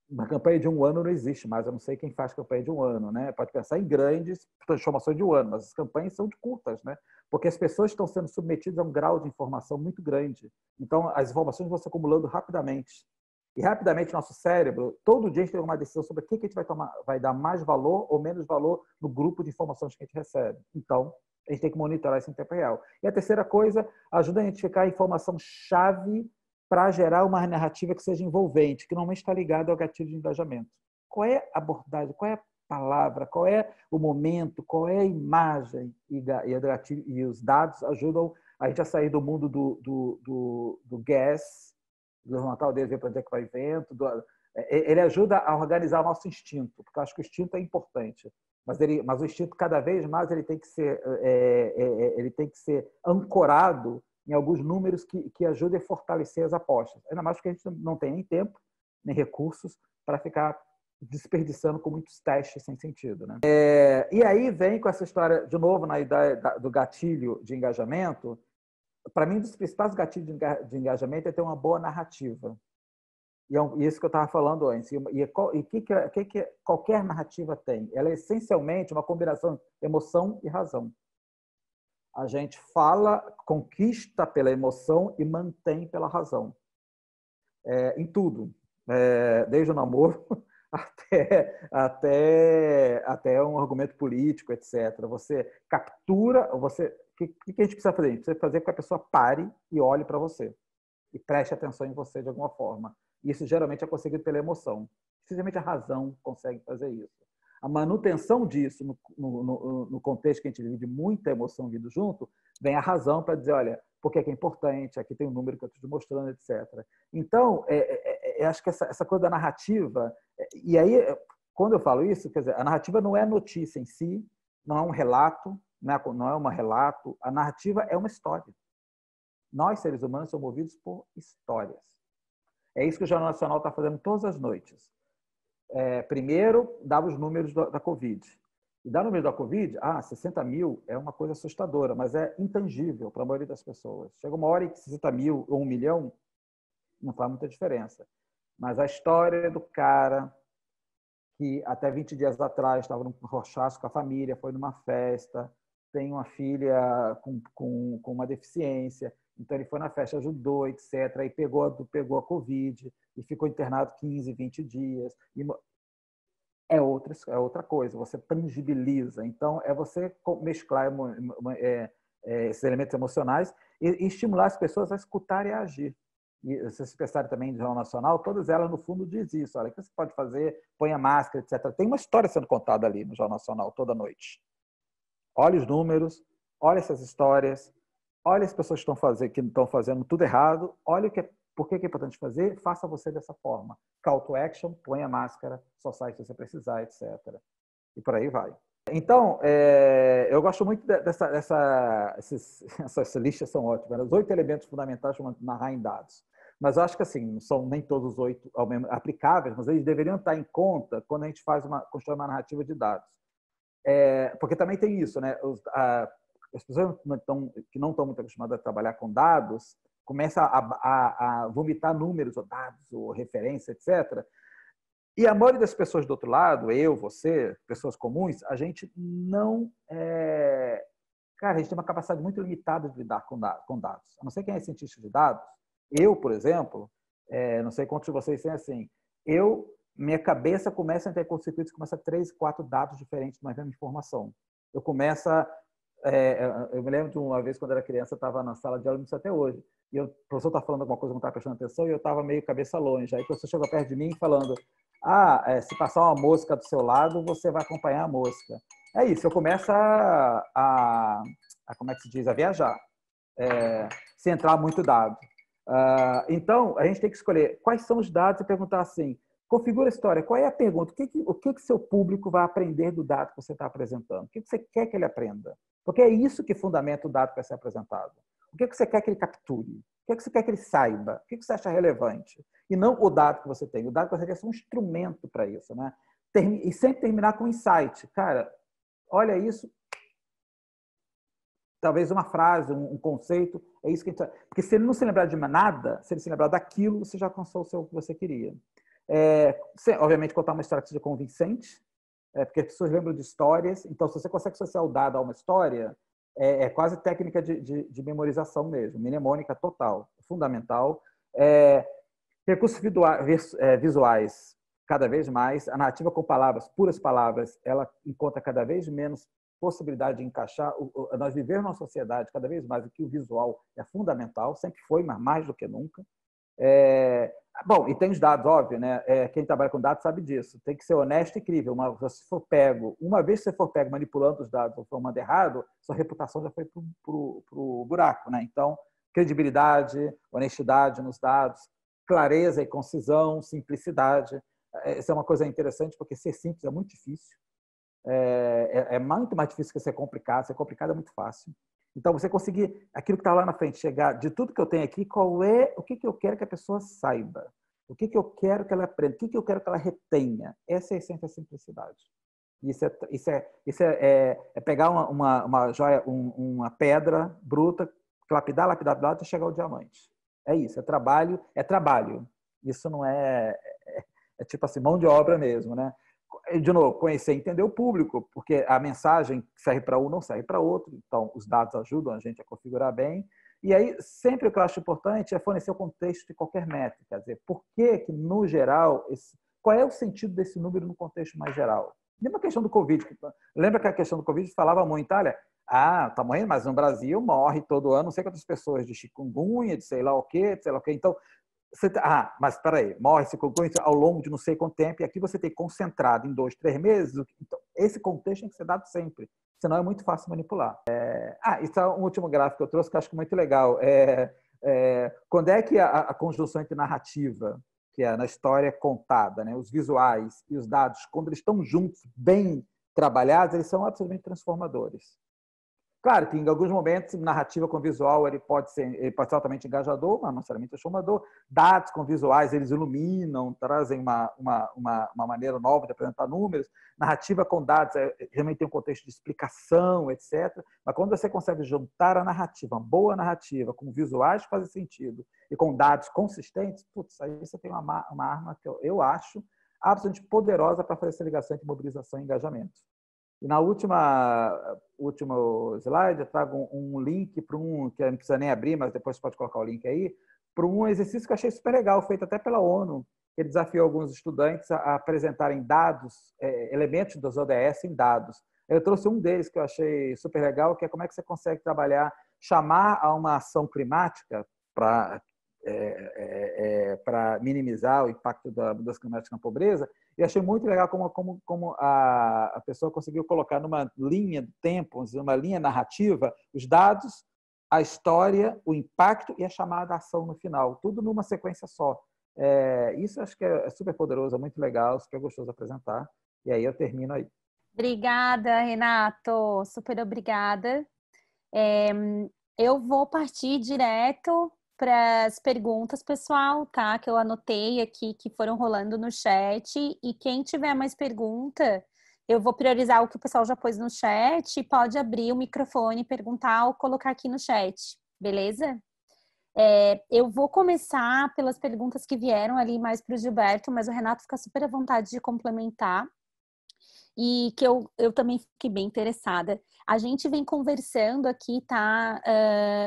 Uma campanha de um ano não existe mais, eu não sei quem faz campanha de um ano, né? Pode pensar em grandes transformações de um ano, mas as campanhas são de curtas, né? Porque as pessoas estão sendo submetidas a um grau de informação muito grande. Então, as informações vão se acumulando rapidamente. E rapidamente, nosso cérebro, todo dia a gente tem uma decisão sobre o que a gente vai dar mais valor ou menos valor no grupo de informações que a gente recebe. Então, a gente tem que monitorar isso em tempo real. E a terceira coisa, ajuda a identificar a informação-chave para gerar uma narrativa que seja envolvente, que normalmente está ligada ao gatilho de engajamento. Qual é a abordagem, qual é a palavra, qual é o momento, qual é a imagem, e os dados ajudam a gente a sair do mundo do guess, do levantar o dedo, ver para onde é que vai vento. Ele ajuda a organizar o nosso instinto, porque eu acho que o instinto é importante. Mas o instinto, cada vez mais, ele tem que ser ancorado em alguns números que ajudem a fortalecer as apostas. Ainda mais porque a gente não tem nem tempo, nem recursos para ficar desperdiçando com muitos testes sem sentido, né? E aí vem com essa história, de novo, na ideia do gatilho de engajamento. Para mim, um dos principais gatilhos de engajamento é ter uma boa narrativa. E é isso que eu estava falando antes. E o que qualquer narrativa tem? Ela é essencialmente uma combinação de emoção e razão. A gente fala, conquista pela emoção e mantém pela razão. Em tudo. Desde o namoro até um argumento político, etc. Você captura, o que a gente precisa fazer? A gente precisa fazer com que a pessoa pare e olhe para você. E preste atenção em você de alguma forma. Isso geralmente é conseguido pela emoção. Dificilmente a razão consegue fazer isso. A manutenção disso, no contexto que a gente vive de muita emoção vindo junto, vem a razão para dizer, olha, por que é importante, aqui tem um número que eu estou te mostrando, etc. Então, eu acho que essa coisa da narrativa, e aí, quando eu falo isso, quer dizer, a narrativa não é notícia em si, não é um relato, não é um relato, a narrativa é uma história. Nós, seres humanos, somos movidos por histórias. É isso que o Jornal Nacional está fazendo todas as noites. Primeiro, dava os números da Covid. E dar número da Covid, 60 mil é uma coisa assustadora, mas é intangível para a maioria das pessoas. Chega uma hora em que 60 mil ou 1 milhão não faz muita diferença. Mas a história do cara que até 20 dias atrás estava num rochaço com a família, foi numa festa, tem uma filha com uma deficiência, então ele foi na festa, ajudou, etc. Aí pegou a Covid e ficou internado 15, 20 dias. É outra coisa, você tangibiliza. Então, é você mesclar esses elementos emocionais e estimular as pessoas a escutarem e a agir. E se vocês pensarem também em Jornal Nacional, todas elas, no fundo, dizem isso. Olha, o que você pode fazer? Põe a máscara, etc. Tem uma história sendo contada ali no Jornal Nacional toda noite. Olha os números, olha essas histórias, olha as pessoas que estão fazendo tudo errado, olha por que é importante fazer, faça você dessa forma. Call to action, põe a máscara, só sai se você precisar, etc. E por aí vai. Então, eu gosto muito essas listas são ótimas. Os 8 elementos fundamentais para narrar em dados. Mas eu acho que assim, não são nem todos os 8 aplicáveis, mas eles deveriam estar em conta quando a gente constrói uma narrativa de dados. Porque também tem isso, né? As pessoas que não estão muito acostumadas a trabalhar com dados começam a vomitar números, ou dados, ou referência, etc. E a maioria das pessoas do outro lado, eu, você, pessoas comuns, a gente não... Cara, a gente tem uma capacidade muito limitada de lidar com dados. A não ser quem é cientista de dados. Eu, por exemplo, não sei quantos de vocês têm assim, minha cabeça começa a ter circuitos que começa a 3, 4 dados diferentes de uma mesma informação. Eu me lembro de uma vez, quando eu era criança, eu estava na sala de aula, isso até hoje, e o professor estava falando alguma coisa, eu não estava prestando atenção, e eu estava meio cabeça longe. Aí o professor chegou perto de mim falando, se passar uma mosca do seu lado, você vai acompanhar a mosca. É isso, eu começo como é que se diz, a viajar, sem entrar muito dado. Então, a gente tem que escolher quais são os dados e perguntar assim, Configura a história. Qual é a pergunta? O que seu público vai aprender do dado que você está apresentando? O que você quer que ele aprenda? Porque é isso que fundamenta o dado que vai ser apresentado. O que você quer que ele capture? O que você quer que ele saiba? O que você acha relevante? E não o dado que você tem. O dado que você quer é um instrumento para isso, né? E sempre terminar com um insight. Cara, olha isso. Talvez uma frase, um conceito. É isso que a gente... Porque se ele não se lembrar de nada, se ele se lembrar daquilo, você já alcançou o que você queria. Obviamente, contar uma história que seja convincente, porque as pessoas lembram de histórias. Então, se você consegue associar o dado a uma história, é quase técnica de memorização mesmo, mnemônica total, fundamental. Recursos visuais, cada vez mais. A narrativa com palavras, puras palavras, ela encontra cada vez menos possibilidade de encaixar. Nós vivemos numa sociedade cada vez mais em que o visual é fundamental, sempre foi, mas mais do que nunca. Bom, e tem os dados, óbvio, né? Quem trabalha com dados sabe disso. Tem que ser honesto e crível. Uma vez que você for pego manipulando os dados ou formando errado, sua reputação já foi pro buraco, né? Então, credibilidade, honestidade nos dados, clareza e concisão, simplicidade. Isso é uma coisa interessante, porque ser simples é muito difícil. É muito mais difícil que ser complicado. Ser complicado é muito fácil. Então, você conseguir aquilo que está lá na frente, chegar de tudo que eu tenho aqui, o que eu quero que a pessoa saiba, o que eu quero que ela aprenda, o que eu quero que ela retenha. Essa é a essência da simplicidade. Isso é pegar uma joia, uma pedra bruta, lapidar, até chegar ao diamante. É isso, é trabalho. Isso não é tipo assim, mão de obra mesmo, né? De novo, conhecer e entender o público, porque a mensagem serve para um, não serve para outro. Então, os dados ajudam a gente a configurar bem. E aí, sempre o que eu acho importante é fornecer o contexto de qualquer métrica. Quer dizer, por que, no geral, qual é o sentido desse número no contexto mais geral? Mesmo a questão do Covid. Lembra que a questão do Covid falava muito, olha, tá morrendo, mas no Brasil morre todo ano não sei quantas pessoas de chikungunya, de sei lá o quê, de sei lá o quê. Então, mas espera aí, morre chikungunya ao longo de não sei quanto tempo, e aqui você tem concentrado em 2, 3 meses. Então, esse contexto tem que ser dado sempre, senão é muito fácil manipular. Isso é um último gráfico que eu trouxe que eu acho muito legal. Quando é que a conjunção entre narrativa, que é na história contada, né, os visuais e os dados, quando eles estão juntos, bem trabalhados, eles são absolutamente transformadores. Claro que em alguns momentos, narrativa com visual ele pode ser altamente engajador, mas não necessariamente transformador. Dados com visuais, eles iluminam, trazem uma maneira nova de apresentar números. Narrativa com dados realmente tem um contexto de explicação, etc. Mas quando você consegue juntar a narrativa, uma boa narrativa, com visuais que fazem sentido e com dados consistentes, aí você tem uma arma que eu acho absolutamente poderosa para fazer essa ligação entre mobilização e engajamento. E na último slide, eu trago um link para que não precisa nem abrir, mas depois você pode colocar o link aí, para um exercício que eu achei super legal, feito até pela ONU, que desafiou alguns estudantes a apresentarem dados, elementos das ODS em dados. Eu trouxe um deles que eu achei super legal, que é como é que você consegue chamar a uma ação climática para minimizar o impacto da mudança climática na pobreza. E achei muito legal como a pessoa conseguiu colocar numa linha do tempo, uma linha narrativa, os dados, a história, o impacto e a chamada ação no final, tudo numa sequência só. Isso acho que é super poderoso, é muito legal, super gostoso apresentar. E aí eu termino aí. Obrigada, Renato, super obrigada. Eu vou partir direto para as perguntas, pessoal, tá? Que eu anotei aqui, que foram rolando no chat. E quem tiver mais pergunta, eu vou priorizar o que o pessoal já pôs no chat. Pode abrir o microfone, perguntar ou colocar aqui no chat, beleza? Eu vou começar pelas perguntas que vieram ali mais para o Gilberto, mas o Renato fica super à vontade de complementar. E que eu também fiquei bem interessada. A gente vem conversando aqui, tá,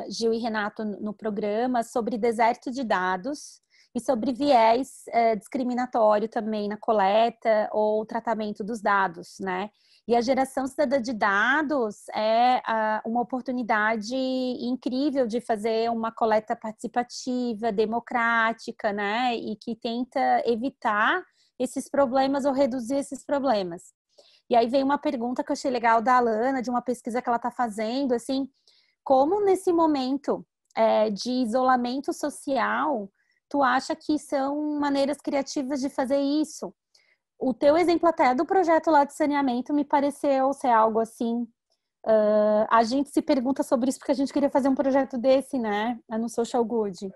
Gil e Renato, no programa, sobre deserto de dados e sobre viés discriminatório também na coleta ou tratamento dos dados, né? E a geração cidadã de dados é uma oportunidade incrível de fazer uma coleta participativa, democrática, né? E que tenta evitar esses problemas ou reduzir esses problemas. E aí vem uma pergunta que eu achei legal da Alana, de uma pesquisa que ela está fazendo, assim, como nesse momento de isolamento social tu acha que são maneiras criativas de fazer isso? O teu exemplo até do projeto lá de saneamento me pareceu ser algo assim. A gente se pergunta sobre isso porque a gente queria fazer um projeto desse, né? No Social Good.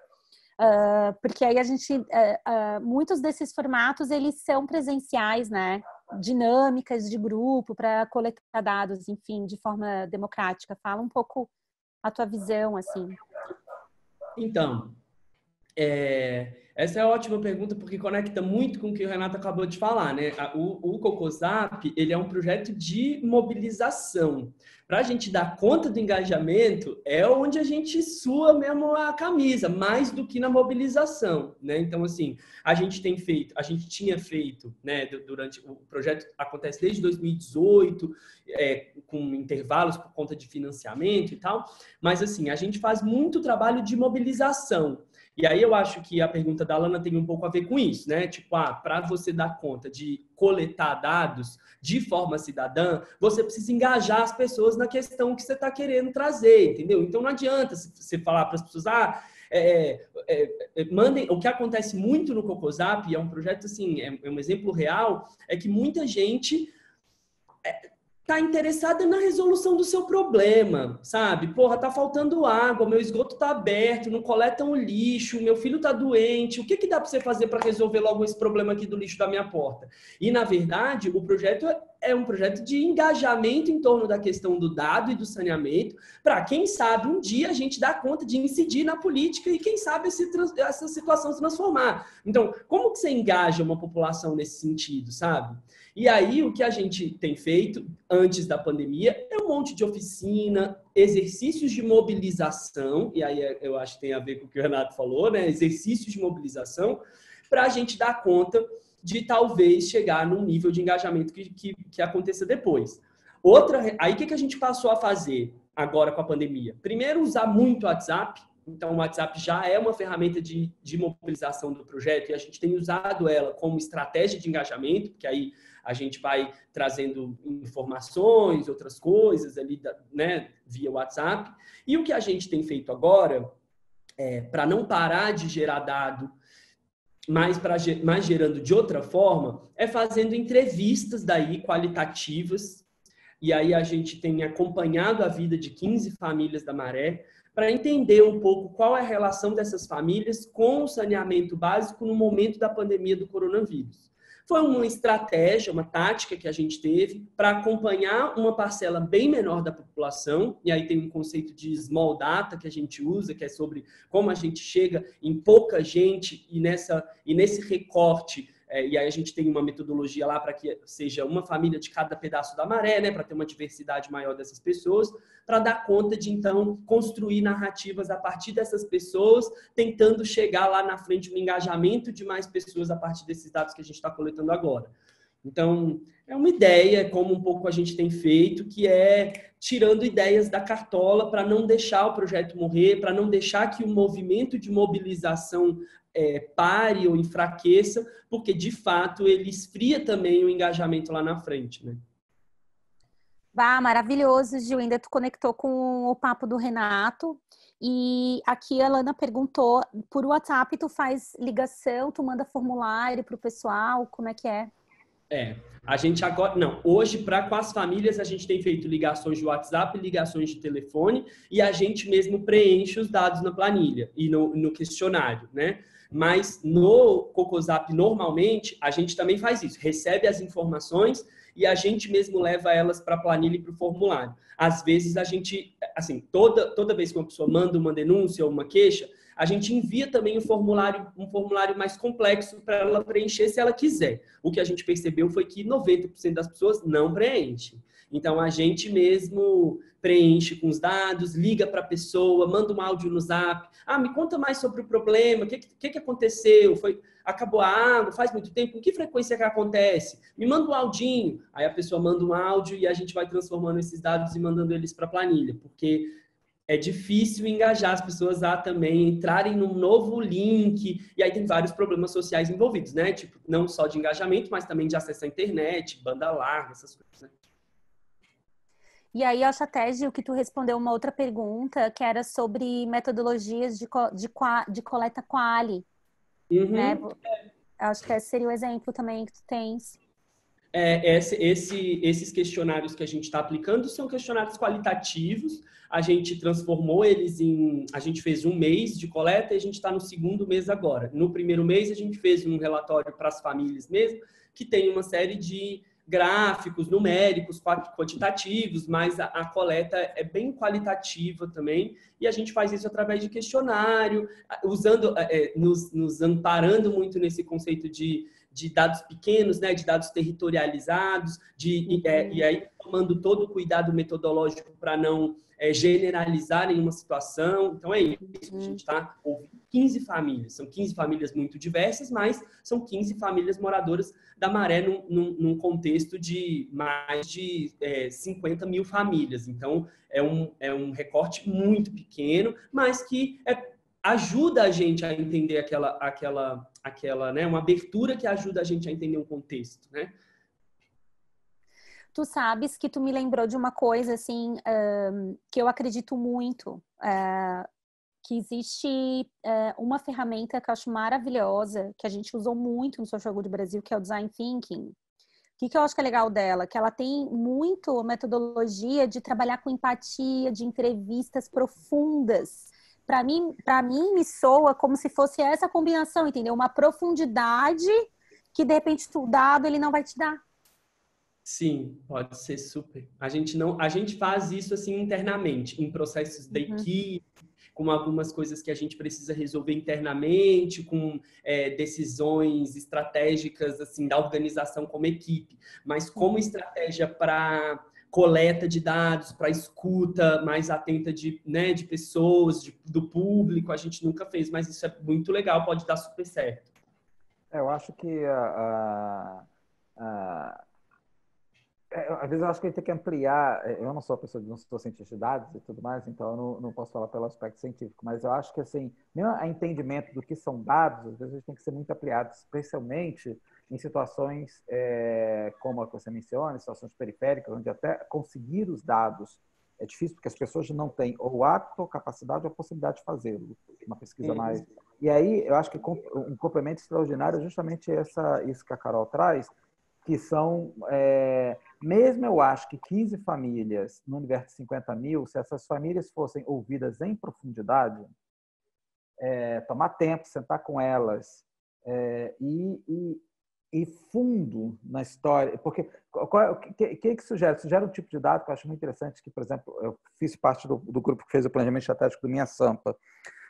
Porque aí a gente... muitos desses formatos, eles são presenciais, né? Dinâmicas de grupo para coletar dados, enfim, de forma democrática. Fala um pouco a tua visão, assim. Então, essa é uma ótima pergunta porque conecta muito com o que o Renato acabou de falar, né? O Cocosap, ele é um projeto de mobilização. Para a gente dar conta do engajamento, é onde a gente sua mesmo a camisa, mais do que na mobilização, né? Então, assim, a gente tinha feito, né, durante o projeto acontece desde 2018, com intervalos por conta de financiamento e tal, mas, assim, a gente faz muito trabalho de mobilização. E aí eu acho que a pergunta da Lana tem um pouco a ver com isso, né? Tipo, para você dar conta de coletar dados de forma cidadã, você precisa engajar as pessoas na questão que você está querendo trazer, entendeu? Então não adianta você falar para as pessoas, mandem. O que acontece muito no Cocosap, é um projeto assim, é um exemplo real, é que muita gente tá interessada na resolução do seu problema, sabe? Porra, tá faltando água, meu esgoto tá aberto, não coletam o lixo, meu filho tá doente, o que que dá para você fazer para resolver logo esse problema aqui do lixo da minha porta? E, na verdade, o projeto é um projeto de engajamento em torno da questão do dado e do saneamento, para quem sabe um dia a gente dar conta de incidir na política e quem sabe essa situação se transformar. Então, como que você engaja uma população nesse sentido, sabe? E aí, o que a gente tem feito antes da pandemia é um monte de oficina, exercícios de mobilização, e aí eu acho que tem a ver com o que o Renato falou, né? Exercícios de mobilização, para a gente dar conta de talvez chegar num nível de engajamento que aconteça depois. Aí o que a gente passou a fazer agora com a pandemia? Primeiro, usar muito o WhatsApp. Então, o WhatsApp já é uma ferramenta de mobilização do projeto e a gente tem usado ela como estratégia de engajamento, porque aí a gente vai trazendo informações, outras coisas ali, né, via WhatsApp. E o que a gente tem feito agora, para não parar de gerar dado, mas gerando de outra forma, é fazendo entrevistas daí qualitativas. E aí a gente tem acompanhado a vida de 15 famílias da Maré para entender um pouco qual é a relação dessas famílias com o saneamento básico no momento da pandemia do coronavírus. Foi uma estratégia, uma tática que a gente teve para acompanhar uma parcela bem menor da população, e aí tem um conceito de small data que a gente usa, que é sobre como a gente chega em pouca gente e nesse recorte, e aí a gente tem uma metodologia lá para que seja uma família de cada pedaço da Maré, né, para ter uma diversidade maior dessas pessoas, para dar conta de, então, construir narrativas a partir dessas pessoas, tentando chegar lá na frente no engajamento de mais pessoas a partir desses dados que a gente está coletando agora. Então, é uma ideia, como um pouco a gente tem feito, que é tirando ideias da cartola para não deixar o projeto morrer, para não deixar que o movimento de mobilização pare ou enfraqueça, porque, de fato, ele esfria também o engajamento lá na frente, né? Maravilhoso, Gil. Ainda tu conectou com o papo do Renato. E aqui a Lana perguntou, por WhatsApp tu faz ligação, tu manda formulário para o pessoal, como é que é? A gente agora, não, hoje com as famílias a gente tem feito ligações de WhatsApp, ligações de telefone e a gente mesmo preenche os dados na planilha e no questionário, né? Mas no Cocosap, normalmente, a gente também faz isso, recebe as informações e a gente mesmo leva elas para a planilha e para o formulário. Às vezes a gente, assim, toda vez que uma pessoa manda uma denúncia ou uma queixa, a gente envia também um formulário mais complexo para ela preencher se ela quiser. O que a gente percebeu foi que 90% das pessoas não preenchem. Então, a gente mesmo preenche com os dados, liga para a pessoa, manda um áudio no Zap. Me conta mais sobre o problema, o que aconteceu? Acabou a água, faz muito tempo? Com que frequência que acontece? Me manda um audinho. Aí a pessoa manda um áudio e a gente vai transformando esses dados e mandando eles para a planilha, porque é difícil engajar as pessoas a também entrarem num novo link, e aí tem vários problemas sociais envolvidos, né? Tipo, não só de engajamento, mas também de acesso à internet, banda larga, essas coisas, né? E aí, acho até, Gil, que tu respondeu uma outra pergunta, que era sobre metodologias de coleta quali. né? Uhum. Acho que esse seria o exemplo também que tu tens. Esses questionários que a gente está aplicando são questionários qualitativos. A gente transformou eles em. A gente fez um mês de coleta e a gente está no segundo mês agora. No primeiro mês, a gente fez um relatório para as famílias mesmo, que tem uma série de gráficos numéricos, quantitativos, mas a coleta é bem qualitativa também, e a gente faz isso através de questionário, usando, nos amparando muito nesse conceito de dados pequenos, né, de dados territorializados, e aí tomando todo o cuidado metodológico para não generalizar em uma situação. Então é isso, a gente está ouvindo 15 famílias, são 15 famílias muito diversas, mas são 15 famílias moradoras da Maré num contexto de mais de 50 mil famílias. Então é um recorte muito pequeno, mas que ajuda a gente a entender aquela, né, uma abertura que ajuda a gente a entender um contexto, né? Tu sabes que tu me lembrou de uma coisa, assim, que eu acredito muito, que existe uma ferramenta que eu acho maravilhosa, que a gente usou muito no Social Good Brasil, que é o Design Thinking. O que eu acho que é legal dela? Que ela tem muito metodologia de trabalhar com empatia, de entrevistas profundas. Para mim, me soa como se fosse essa combinação, entendeu? Uma profundidade que, de repente, o dado ele não vai te dar. Sim, pode ser super. A gente faz isso assim internamente, em processos da equipe, com algumas coisas que a gente precisa resolver internamente, com decisões estratégicas assim da organização como equipe, mas como estratégia para coleta de dados, para escuta mais atenta né, de pessoas, do público, a gente nunca fez, mas isso é muito legal, pode dar super certo. Eu acho que às vezes eu acho que a gente tem que ampliar. Eu não sou pessoa, não sou cientista de dados e tudo mais, então eu não posso falar pelo aspecto científico, mas eu acho que assim, mesmo a entendimento do que são dados, às vezes a gente tem que ser muito ampliado, especialmente em situações como a que você menciona, situações periféricas, onde até conseguir os dados é difícil, porque as pessoas não têm ou hábito, ou capacidade, ou possibilidade de fazê-lo. Uma pesquisa mais. E aí, eu acho que um complemento extraordinário é justamente isso que a Carol traz, que são, mesmo eu acho que 15 famílias no universo de 50 mil, se essas famílias fossem ouvidas em profundidade, tomar tempo, sentar com elas e fundo na história, porque o que sugere? Sugere um tipo de dado que eu acho muito interessante, que, por exemplo, eu fiz parte do grupo que fez o planejamento estratégico do Minha Sampa,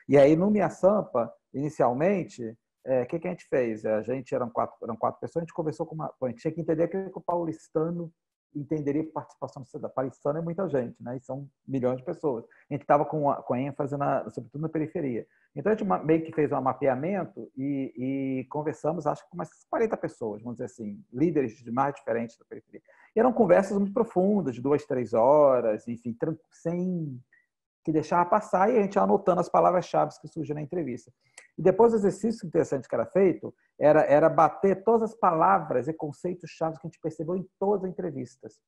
e aí no Minha Sampa, inicialmente, o que a gente fez? A gente eram quatro pessoas, a gente conversou a gente tinha que entender que o paulistano entenderia participação da cidade. Paulistano é muita gente, né? E são milhões de pessoas. A gente estava com ênfase sobretudo na periferia. Então a gente meio que fez um mapeamento e conversamos, acho que com umas 40 pessoas, vamos dizer assim, líderes de mais diferentes da periferia. E eram conversas muito profundas, de 2, 3 horas, enfim, sem que deixava passar, e a gente ia anotando as palavras-chave que surgiam na entrevista. E depois o exercício interessante que era feito era bater todas as palavras e conceitos-chave que a gente percebeu em todas as entrevistas.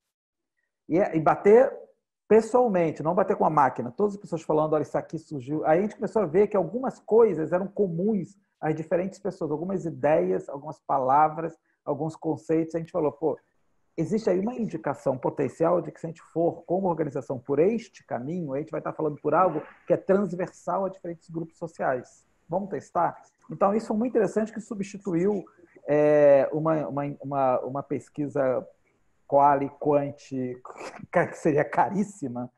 E bater pessoalmente, não bater com a máquina. Todas as pessoas falando, olha, isso aqui surgiu. Aí a gente começou a ver que algumas coisas eram comuns às diferentes pessoas, algumas ideias, algumas palavras, alguns conceitos. A gente falou, pô, existe aí uma indicação potencial de que se a gente for como organização por este caminho, a gente vai estar falando por algo que é transversal a diferentes grupos sociais. Vamos testar? Então, isso foi muito interessante, que substituiu uma pesquisa quali-quanti, que seria caríssima,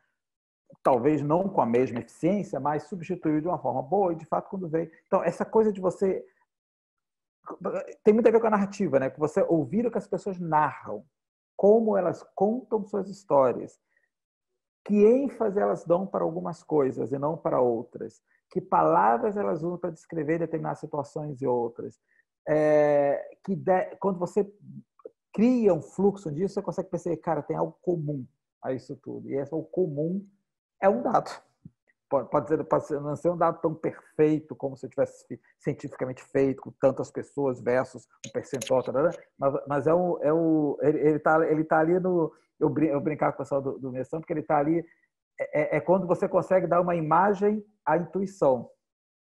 talvez não com a mesma eficiência, mas substituiu de uma forma boa e, de fato, quando veio... Então, essa coisa de você... Tem muito a ver com a narrativa, né? Que você ouvir o que as pessoas narram, como elas contam suas histórias, que ênfase elas dão para algumas coisas e não para outras, que palavras elas usam para descrever determinadas situações e outras. Quando você cria um fluxo disso, você consegue perceber, cara, tem algo comum a isso tudo. E esse, o comum é um dado. Pode não ser um dado tão perfeito como se eu tivesse cientificamente feito, com tantas pessoas versus um percentual, mas ele tá ali no... Eu brincava com o pessoal do Messão, porque ele está ali, quando você consegue dar uma imagem à intuição.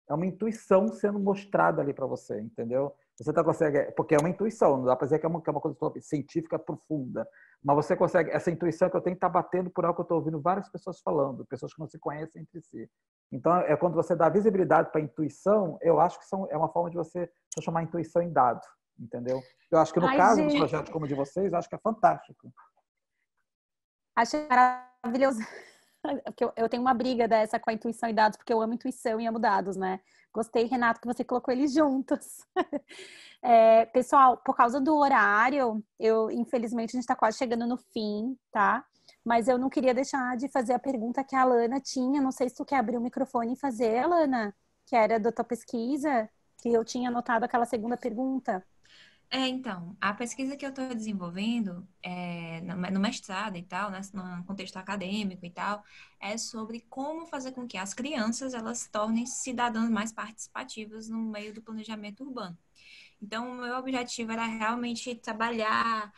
é uma intuição sendo mostrada ali para você, entendeu? Você tá consegue, porque é uma intuição, não dá para dizer que é uma coisa científica profunda, mas você consegue, essa intuição que eu tenho está batendo por algo que eu estou ouvindo várias pessoas falando, pessoas que não se conhecem entre si. Então, é quando você dá visibilidade para a intuição, eu acho que é uma forma de você transformar a intuição em dado, entendeu? Eu acho que no Ai, caso do gente, projeto como o de vocês, eu acho que é fantástico. achei maravilhoso. Porque eu tenho uma briga dessa com a intuição e dados, porque eu amo intuição e amo dados, né? Gostei, Renato, que você colocou eles juntos. Pessoal, por causa do horário, infelizmente, a gente está quase chegando no fim, tá? Mas eu não queria deixar de fazer a pergunta que a Alana tinha. Não sei se tu quer abrir o microfone e fazer, Alana, que era da tua pesquisa, que eu tinha anotado aquela segunda pergunta. Então, a pesquisa que eu estou desenvolvendo no mestrado e tal, né, no contexto acadêmico e tal, é sobre como fazer com que as crianças elas se tornem cidadãs mais participativas no meio do planejamento urbano. Então, o meu objetivo era realmente trabalhar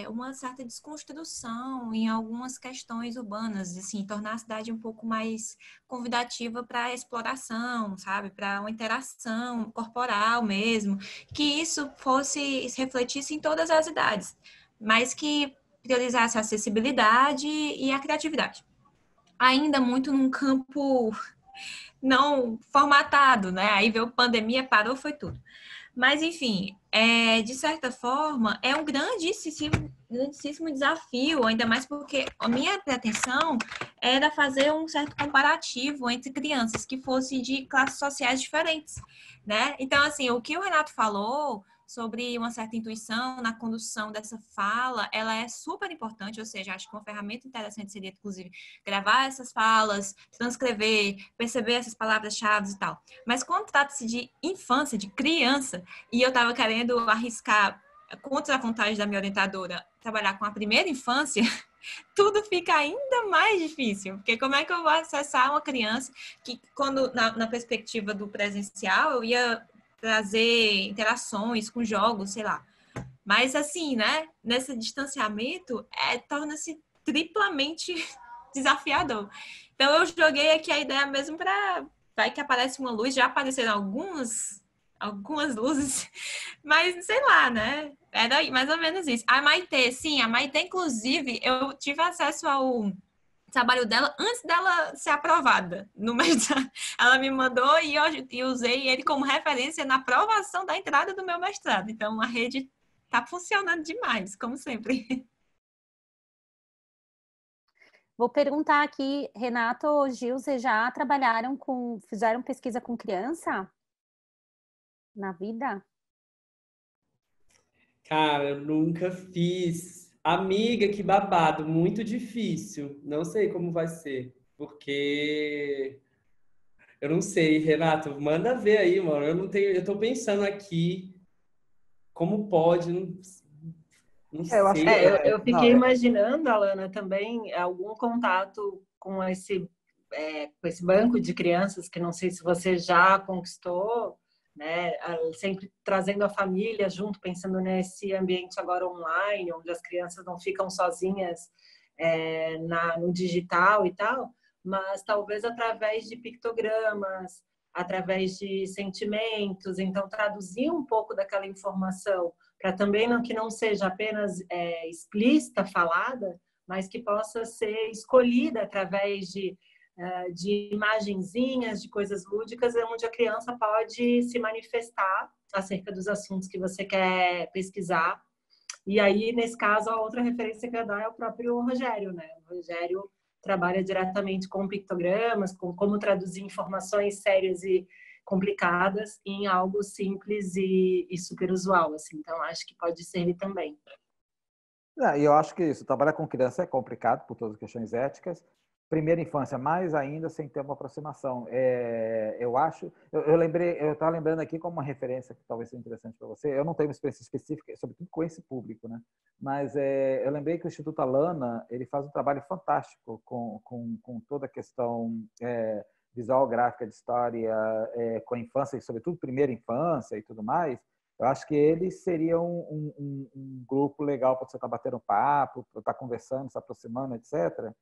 uma certa desconstrução em algumas questões urbanas, assim, tornar a cidade um pouco mais convidativa para a exploração, sabe? Para uma interação corporal mesmo, que isso refletisse em todas as idades, mas que priorizasse a acessibilidade e a criatividade. Ainda muito num campo não formatado, né? Aí veio a pandemia, parou, foi tudo. Mas, enfim, de certa forma, é um grandíssimo desafio, ainda mais porque a minha pretensão era fazer um certo comparativo entre crianças que fossem de classes sociais diferentes, né? Então, assim, o que o Renato falou sobre uma certa intuição na condução dessa fala, ela é super importante, ou seja, acho que uma ferramenta interessante seria, inclusive, gravar essas falas, transcrever, perceber essas palavras-chave e tal. Mas quando trata-se de infância, de criança, e eu estava querendo arriscar, contra a vontade da minha orientadora, trabalhar com a primeira infância, tudo fica ainda mais difícil, porque como é que eu vou acessar uma criança que, quando na perspectiva do presencial, eu ia trazer interações com jogos, sei lá. Mas assim, né, nesse distanciamento, torna-se triplamente desafiador. Então eu joguei aqui a ideia mesmo para vai que aparece uma luz, já apareceram algumas luzes, mas sei lá, né? Era mais ou menos isso. A Maitê, sim, a Maitê, inclusive, eu tive acesso ao trabalho dela antes dela ser aprovada no mestrado. Ela me mandou e eu usei ele como referência na aprovação da entrada do meu mestrado. Então, a rede está funcionando demais, como sempre. Vou perguntar aqui, Renato ou Gil, vocês já fizeram pesquisa com criança na vida? Cara, eu nunca fiz. Amiga, que babado, muito difícil. Não sei como vai ser, porque eu não sei, Renato, manda ver aí, mano. Eu não tenho, eu tô pensando aqui como pode, não Eu acho que sei. Eu não, fiquei imaginando, Alana, também algum contato com esse banco de crianças, que não sei se você já conquistou, né? Sempre trazendo a família junto, pensando nesse ambiente agora online, onde as crianças não ficam sozinhas no digital e tal, mas talvez através de pictogramas, através de sentimentos, então traduzir um pouco daquela informação para também que não seja apenas explícita, falada, mas que possa ser escolhida através de imagenzinhas, de coisas lúdicas, onde a criança pode se manifestar acerca dos assuntos que você quer pesquisar. E aí, nesse caso, a outra referência que eu dar é o próprio Rogério, né? O Rogério trabalha diretamente com pictogramas, com como traduzir informações sérias e complicadas em algo simples e super usual, assim. Então, acho que pode servir também. E eu acho que isso, trabalhar com criança é complicado por todas as questões éticas. Primeira infância, mais ainda sem ter uma aproximação. Eu acho, eu estava lembrando aqui como uma referência que talvez seja interessante para você. Eu não tenho uma experiência específica, sobretudo com esse público, né? Mas eu lembrei que o Instituto Alana ele faz um trabalho fantástico com toda a questão visual, gráfica de história, com a infância, e sobretudo primeira infância e tudo mais. Eu acho que eles seriam um grupo legal para você estar batendo papo, para estar conversando, se aproximando, etc.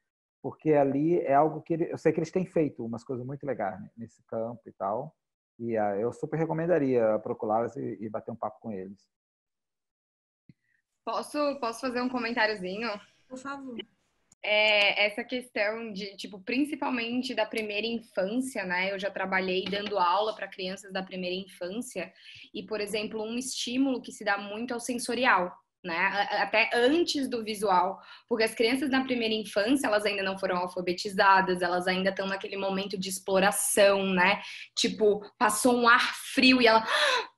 Porque ali é algo que eu sei que eles têm feito umas coisas muito legais, né, nesse campo e tal. E eu super recomendaria procurá-las e bater um papo com eles. Posso fazer um comentáriozinho? Por favor. Essa questão de, tipo, principalmente da primeira infância, né? Eu já trabalhei dando aula para crianças da primeira infância e, por exemplo, um estímulo que se dá muito é o sensorial, né? Até antes do visual, porque as crianças na primeira infância, elas ainda não foram alfabetizadas, elas ainda estão naquele momento de exploração, né? Tipo, passou um ar frio e ela...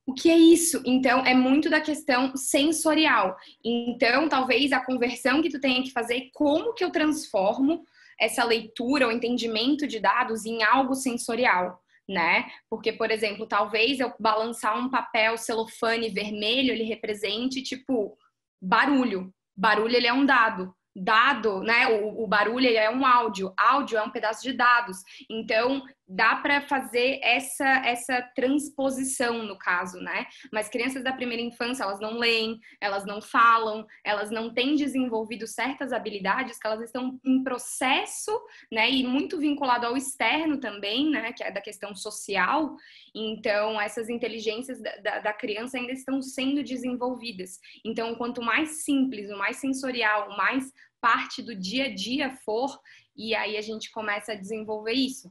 O que é isso? Então, é muito da questão sensorial. Então, talvez a conversão que tu tenha que fazer é como que eu transformo essa leitura, o entendimento de dados em algo sensorial, né? Porque, por exemplo, talvez eu balançar um papel celofane vermelho, ele represente, tipo, barulho. Barulho, ele é um dado. Dado, né? O barulho ele é um áudio. Áudio é um pedaço de dados. Então, dá para fazer essa transposição, no caso, né? Mas crianças da primeira infância, elas não leem, elas não falam, elas não têm desenvolvido certas habilidades que elas estão em processo, né? E muito vinculado ao externo também, né? Que é da questão social. Então, essas inteligências da criança ainda estão sendo desenvolvidas. Então, quanto mais simples, o mais sensorial, o mais parte do dia a dia for, e aí a gente começa a desenvolver isso.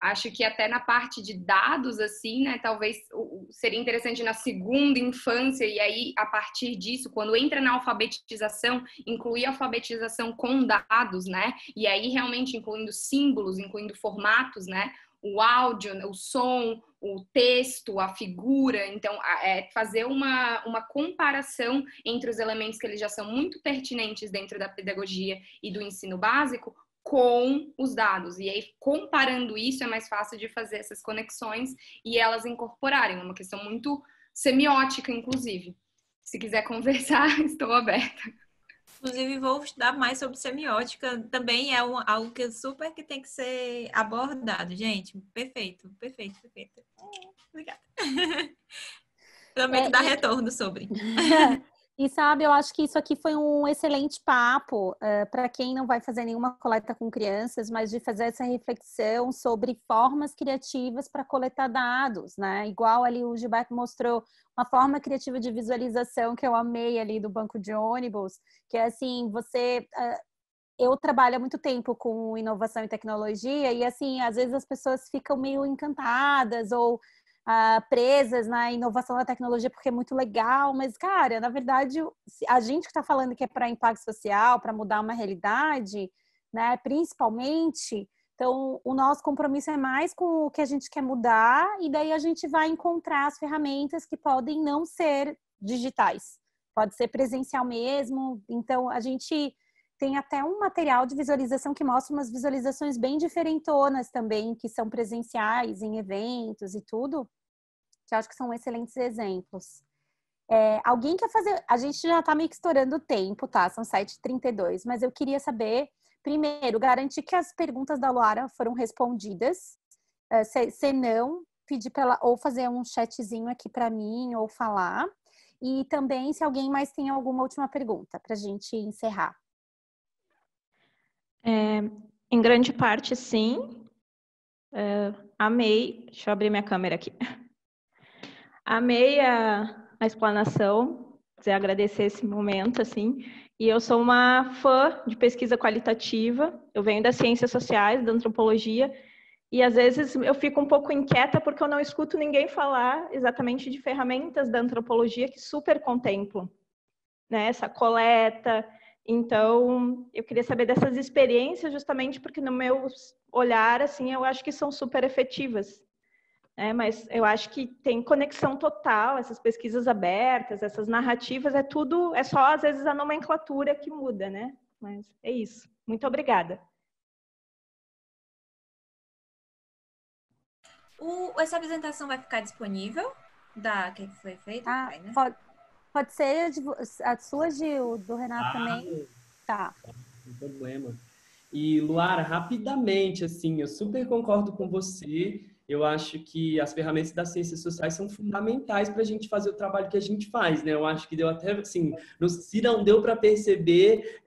Acho que até na parte de dados, assim, né, talvez seria interessante na segunda infância, e aí, a partir disso, quando entra na alfabetização, incluir a alfabetização com dados, né, e aí realmente incluindo símbolos, incluindo formatos, né, o áudio, o som, o texto, a figura. Então, fazer uma comparação entre os elementos que eles já são muito pertinentes dentro da pedagogia e do ensino básico, com os dados. E aí, comparando isso, é mais fácil de fazer essas conexões e elas incorporarem. É uma questão muito semiótica, inclusive. Se quiser conversar, estou aberta. Inclusive, vou estudar mais sobre semiótica. Também é algo que que tem que ser abordado, gente. Perfeito, perfeito, perfeito. Obrigada. Prometo dar retorno sobre. E sabe, eu acho que isso aqui foi um excelente papo para quem não vai fazer nenhuma coleta com crianças, mas de fazer essa reflexão sobre formas criativas para coletar dados, né? Igual ali o Gilberto mostrou uma forma criativa de visualização que eu amei ali do banco de ônibus, que é assim, eu trabalho há muito tempo com inovação e tecnologia e assim, às vezes as pessoas ficam meio encantadas ou presas na inovação da tecnologia porque é muito legal, mas, cara, na verdade, a gente que está falando que é para impacto social, para mudar uma realidade, né, principalmente, então, o nosso compromisso é mais com o que a gente quer mudar e daí a gente vai encontrar as ferramentas que podem não ser digitais, pode ser presencial mesmo, então, a gente tem até um material de visualização que mostra umas visualizações bem diferentonas também, que são presenciais em eventos e tudo, que eu acho que são excelentes exemplos. Alguém quer fazer... A gente já está meio que estourando o tempo, tá? São 7h32, mas eu queria saber, primeiro, garantir que as perguntas da Luara foram respondidas. Se não, pedir para ela ou fazer um chatzinho aqui para mim ou falar. E também se alguém mais tem alguma última pergunta para a gente encerrar. Em grande parte, sim. Amei. Deixa eu abrir minha câmera aqui. Amei a explanação, quiser agradecer esse momento, assim. E eu sou uma fã de pesquisa qualitativa. Eu venho das ciências sociais, da antropologia, e às vezes eu fico um pouco inquieta porque eu não escuto ninguém falar exatamente de ferramentas da antropologia que super contemplam, né, essa coleta. Então, eu queria saber dessas experiências justamente porque no meu olhar, assim, eu acho que são super efetivas. Mas eu acho que tem conexão total, essas pesquisas abertas, essas narrativas, é só às vezes a nomenclatura que muda, né? Mas é isso. Muito obrigada. Essa apresentação vai ficar disponível que foi feita? Vai, né? Pode ser a sua, Gil, do Renato também. Tá. Não tem problema. E, Luara, rapidamente, assim, eu super concordo com você. Eu acho que as ferramentas das ciências sociais são fundamentais para a gente fazer o trabalho que a gente faz, né? Eu acho que deu até, assim, se não deu para perceber,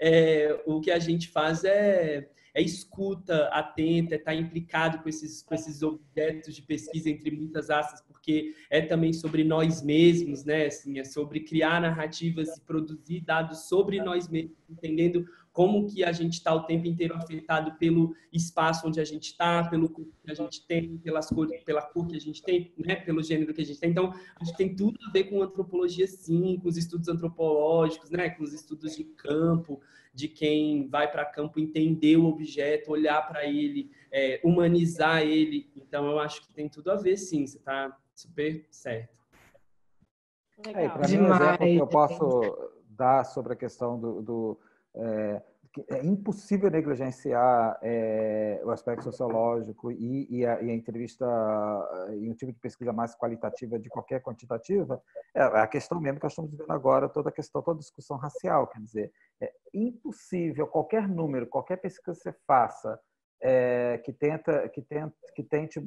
o que a gente faz é é escuta atenta, é estar implicado com esses objetos de pesquisa, entre muitas aspas, porque é também sobre nós mesmos, né? Assim, é sobre criar narrativas e produzir dados sobre nós mesmos, entendendo como que a gente está o tempo inteiro afetado pelo espaço onde a gente está, pelo corpo que a gente tem, pela cor que a gente tem, né? Pelo gênero que a gente tem. Então, acho que tem tudo a ver com antropologia, sim, com os estudos antropológicos, né? Com os estudos de campo, de quem vai para campo entender o objeto, olhar para ele, humanizar ele. Então, eu acho que tem tudo a ver, sim. Você está super certo. E para mim, um exemplo que eu posso dar sobre a questão que é impossível negligenciar o aspecto sociológico e a entrevista e um tipo de pesquisa mais qualitativa de qualquer quantitativa, é a questão mesmo que nós estamos vivendo agora, toda a discussão racial. Quer dizer, é impossível qualquer número, qualquer pesquisa que você faça que tente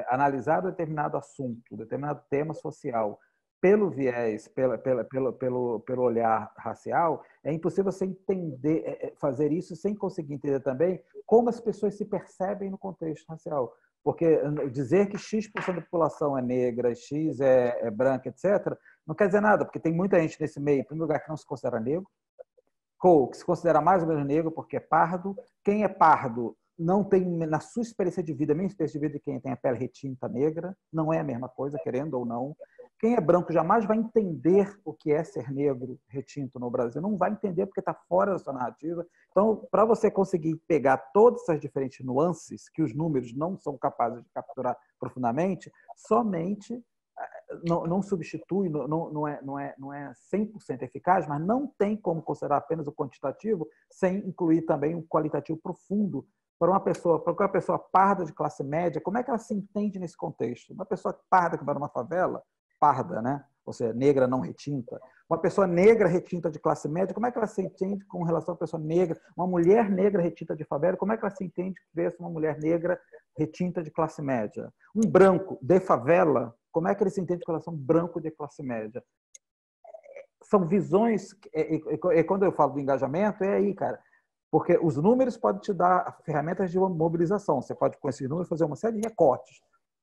analisar determinado assunto, determinado tema social pelo viés, pelo olhar racial, é impossível você entender, fazer isso sem conseguir entender também como as pessoas se percebem no contexto racial. Porque dizer que X% da população é negra, X é branca, etc., não quer dizer nada, porque tem muita gente nesse meio, em primeiro lugar, que não se considera negro, ou que se considera mais ou menos negro porque é pardo. Quem é pardo não tem, na sua experiência de vida, a minha experiência de vida de quem tem a pele retinta negra, não é a mesma coisa, querendo ou não. Quem é branco jamais vai entender o que é ser negro retinto no Brasil. Não vai entender porque está fora da sua narrativa. Então, para você conseguir pegar todas essas diferentes nuances que os números não são capazes de capturar profundamente, somente não substitui, não é 100% eficaz, mas não tem como considerar apenas o quantitativo sem incluir também um qualitativo profundo para uma pessoa parda de classe média. Como é que ela se entende nesse contexto? Uma pessoa parda que vai numa favela, parda, né? Ou seja, negra não retinta. Uma pessoa negra retinta de classe média, como é que ela se entende com relação à pessoa negra? Uma mulher negra retinta de favela, como é que ela se entende versus uma mulher negra retinta de classe média? Um branco de favela, como é que ele se entende com relação a um branco de classe média? São visões, e quando eu falo do engajamento, é aí, cara. Porque os números podem te dar ferramentas de mobilização. Você pode, com esses números, fazer uma série de recortes.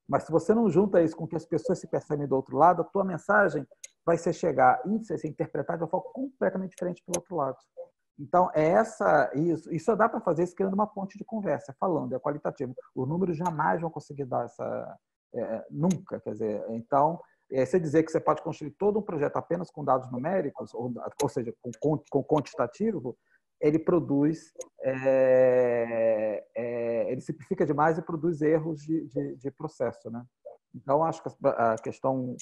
Mas se você não junta isso com o que as pessoas se percebem do outro lado, a tua mensagem vai ser ser interpretada de uma forma completamente diferente pelo outro lado. Então, isso só dá para fazer isso criando uma ponte de conversa, falando, é qualitativo. Os números jamais vão conseguir dar essa... nunca, quer dizer. Então, você dizer que você pode construir todo um projeto apenas com dados numéricos, ou seja, com quantitativo, ele produz, ele simplifica demais e produz erros de processo, né? Então, acho que a questão...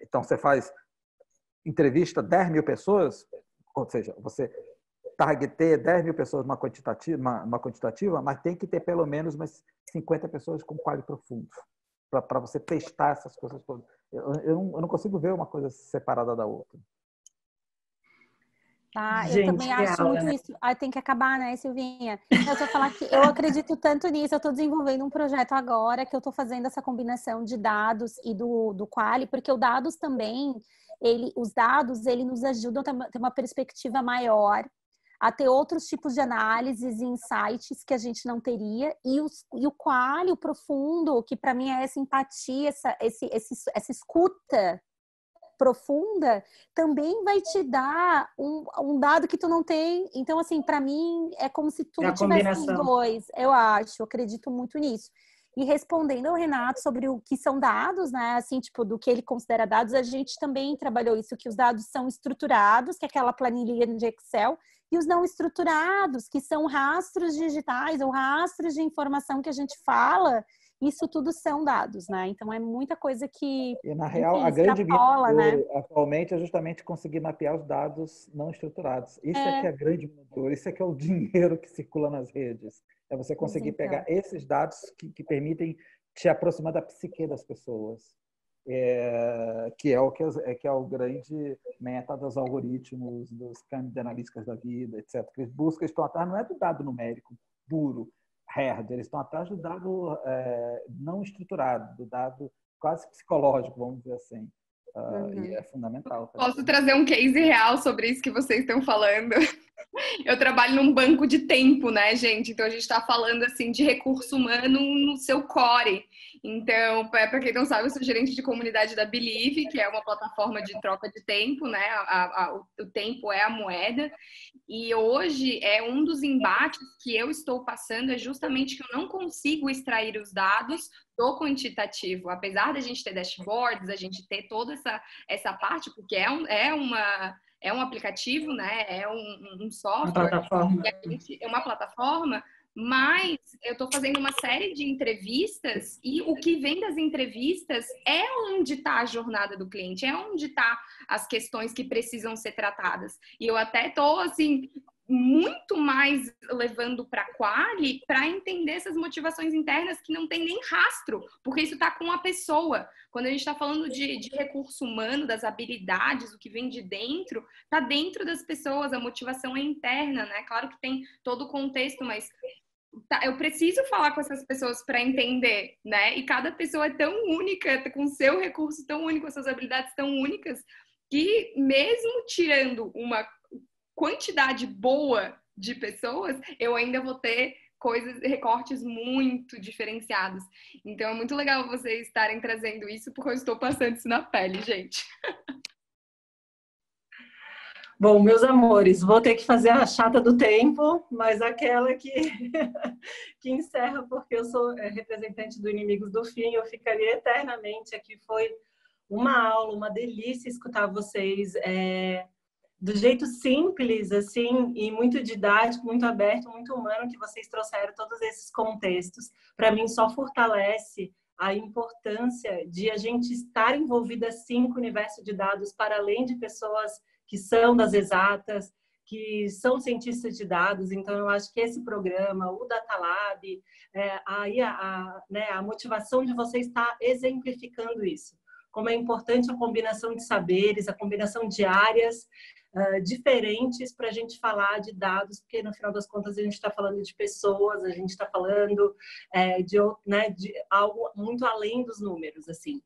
então, você faz entrevista 10 mil pessoas, ou seja, você targeteia 10 mil pessoas numa quantitativa, mas tem que ter pelo menos umas 50 pessoas com quali profundo, para você testar essas coisas todas. Eu não consigo ver uma coisa separada da outra. Tá, eu também acho muito isso. Tem que acabar, né, Silvinha? Eu tô falando que eu acredito tanto nisso. Eu estou desenvolvendo um projeto agora que eu estou fazendo essa combinação de dados e do quali, porque os dados também, os dados nos ajudam a ter uma perspectiva maior, a ter outros tipos de análises e insights que a gente não teria, e o quali, o profundo, que para mim é essa empatia, essa escuta profunda, também vai te dar um dado que tu não tem. Então, assim, para mim, é como se tudo tivesse os dois. Eu acredito muito nisso. E respondendo ao Renato sobre o que são dados, né, assim, tipo, do que ele considera dados, a gente também trabalhou isso, que os dados são estruturados, que é aquela planilha de Excel, e os não estruturados, que são rastros digitais ou rastros de informação que a gente fala. Isso tudo são dados, né? Então, é muita coisa que... E, na real, a grande vida atualmente é justamente conseguir mapear os dados não estruturados. Isso é que é a grande motor, isso é que é o dinheiro que circula nas redes. É você conseguir pegar esses dados que permitem te aproximar da psique das pessoas. Que é o grande meta dos algoritmos, dos câmbios de analíticas da vida, etc. Que eles buscam, estão atrás, não é do dado numérico puro, hard, eles estão atrás do dado não estruturado, do dado quase psicológico, vamos dizer assim. E é fundamental. Posso trazer um case real sobre isso que vocês estão falando? Eu trabalho num banco de tempo, né, gente? Então a gente está falando assim de recurso humano no seu core. Então, para quem não sabe, eu sou gerente de comunidade da Believe, que é uma plataforma de troca de tempo, né? O tempo é a moeda. E hoje é um dos embates que eu estou passando é justamente que eu não consigo extrair os dados do quantitativo. Apesar da gente ter dashboards, a gente ter toda essa parte, porque é um aplicativo, né? É um software, é uma plataforma, mas eu estou fazendo uma série de entrevistas e o que vem das entrevistas é onde está a jornada do cliente, é onde está as questões que precisam ser tratadas. E eu até estou, assim, muito mais levando para a quali para entender essas motivações internas que não tem nem rastro, porque isso está com a pessoa. Quando a gente está falando de recurso humano, das habilidades, o que vem de dentro, está dentro das pessoas, a motivação é interna, né? Claro que tem todo o contexto, mas eu preciso falar com essas pessoas para entender, né? E cada pessoa é tão única, com seu recurso tão único, com suas habilidades tão únicas, que mesmo tirando uma quantidade boa de pessoas, eu ainda vou ter recortes muito diferenciados. Então é muito legal vocês estarem trazendo isso, porque eu estou passando isso na pele, gente. Bom, meus amores, vou ter que fazer a chata do tempo, mas aquela que encerra, porque eu sou representante do Inimigos do Fim, eu ficaria eternamente aqui. Foi uma aula, uma delícia escutar vocês, do jeito simples, assim, e muito didático, muito aberto, muito humano, que vocês trouxeram todos esses contextos. Para mim, só fortalece a importância de a gente estar envolvida, sim, com o universo de dados, para além de pessoas que são das exatas, que são cientistas de dados. Então, eu acho que esse programa, o Data Lab, a motivação de vocês está exemplificando isso. Como é importante a combinação de saberes, a combinação de áreas diferentes para a gente falar de dados, porque no final das contas a gente está falando de pessoas, a gente está falando de algo muito além dos números, assim.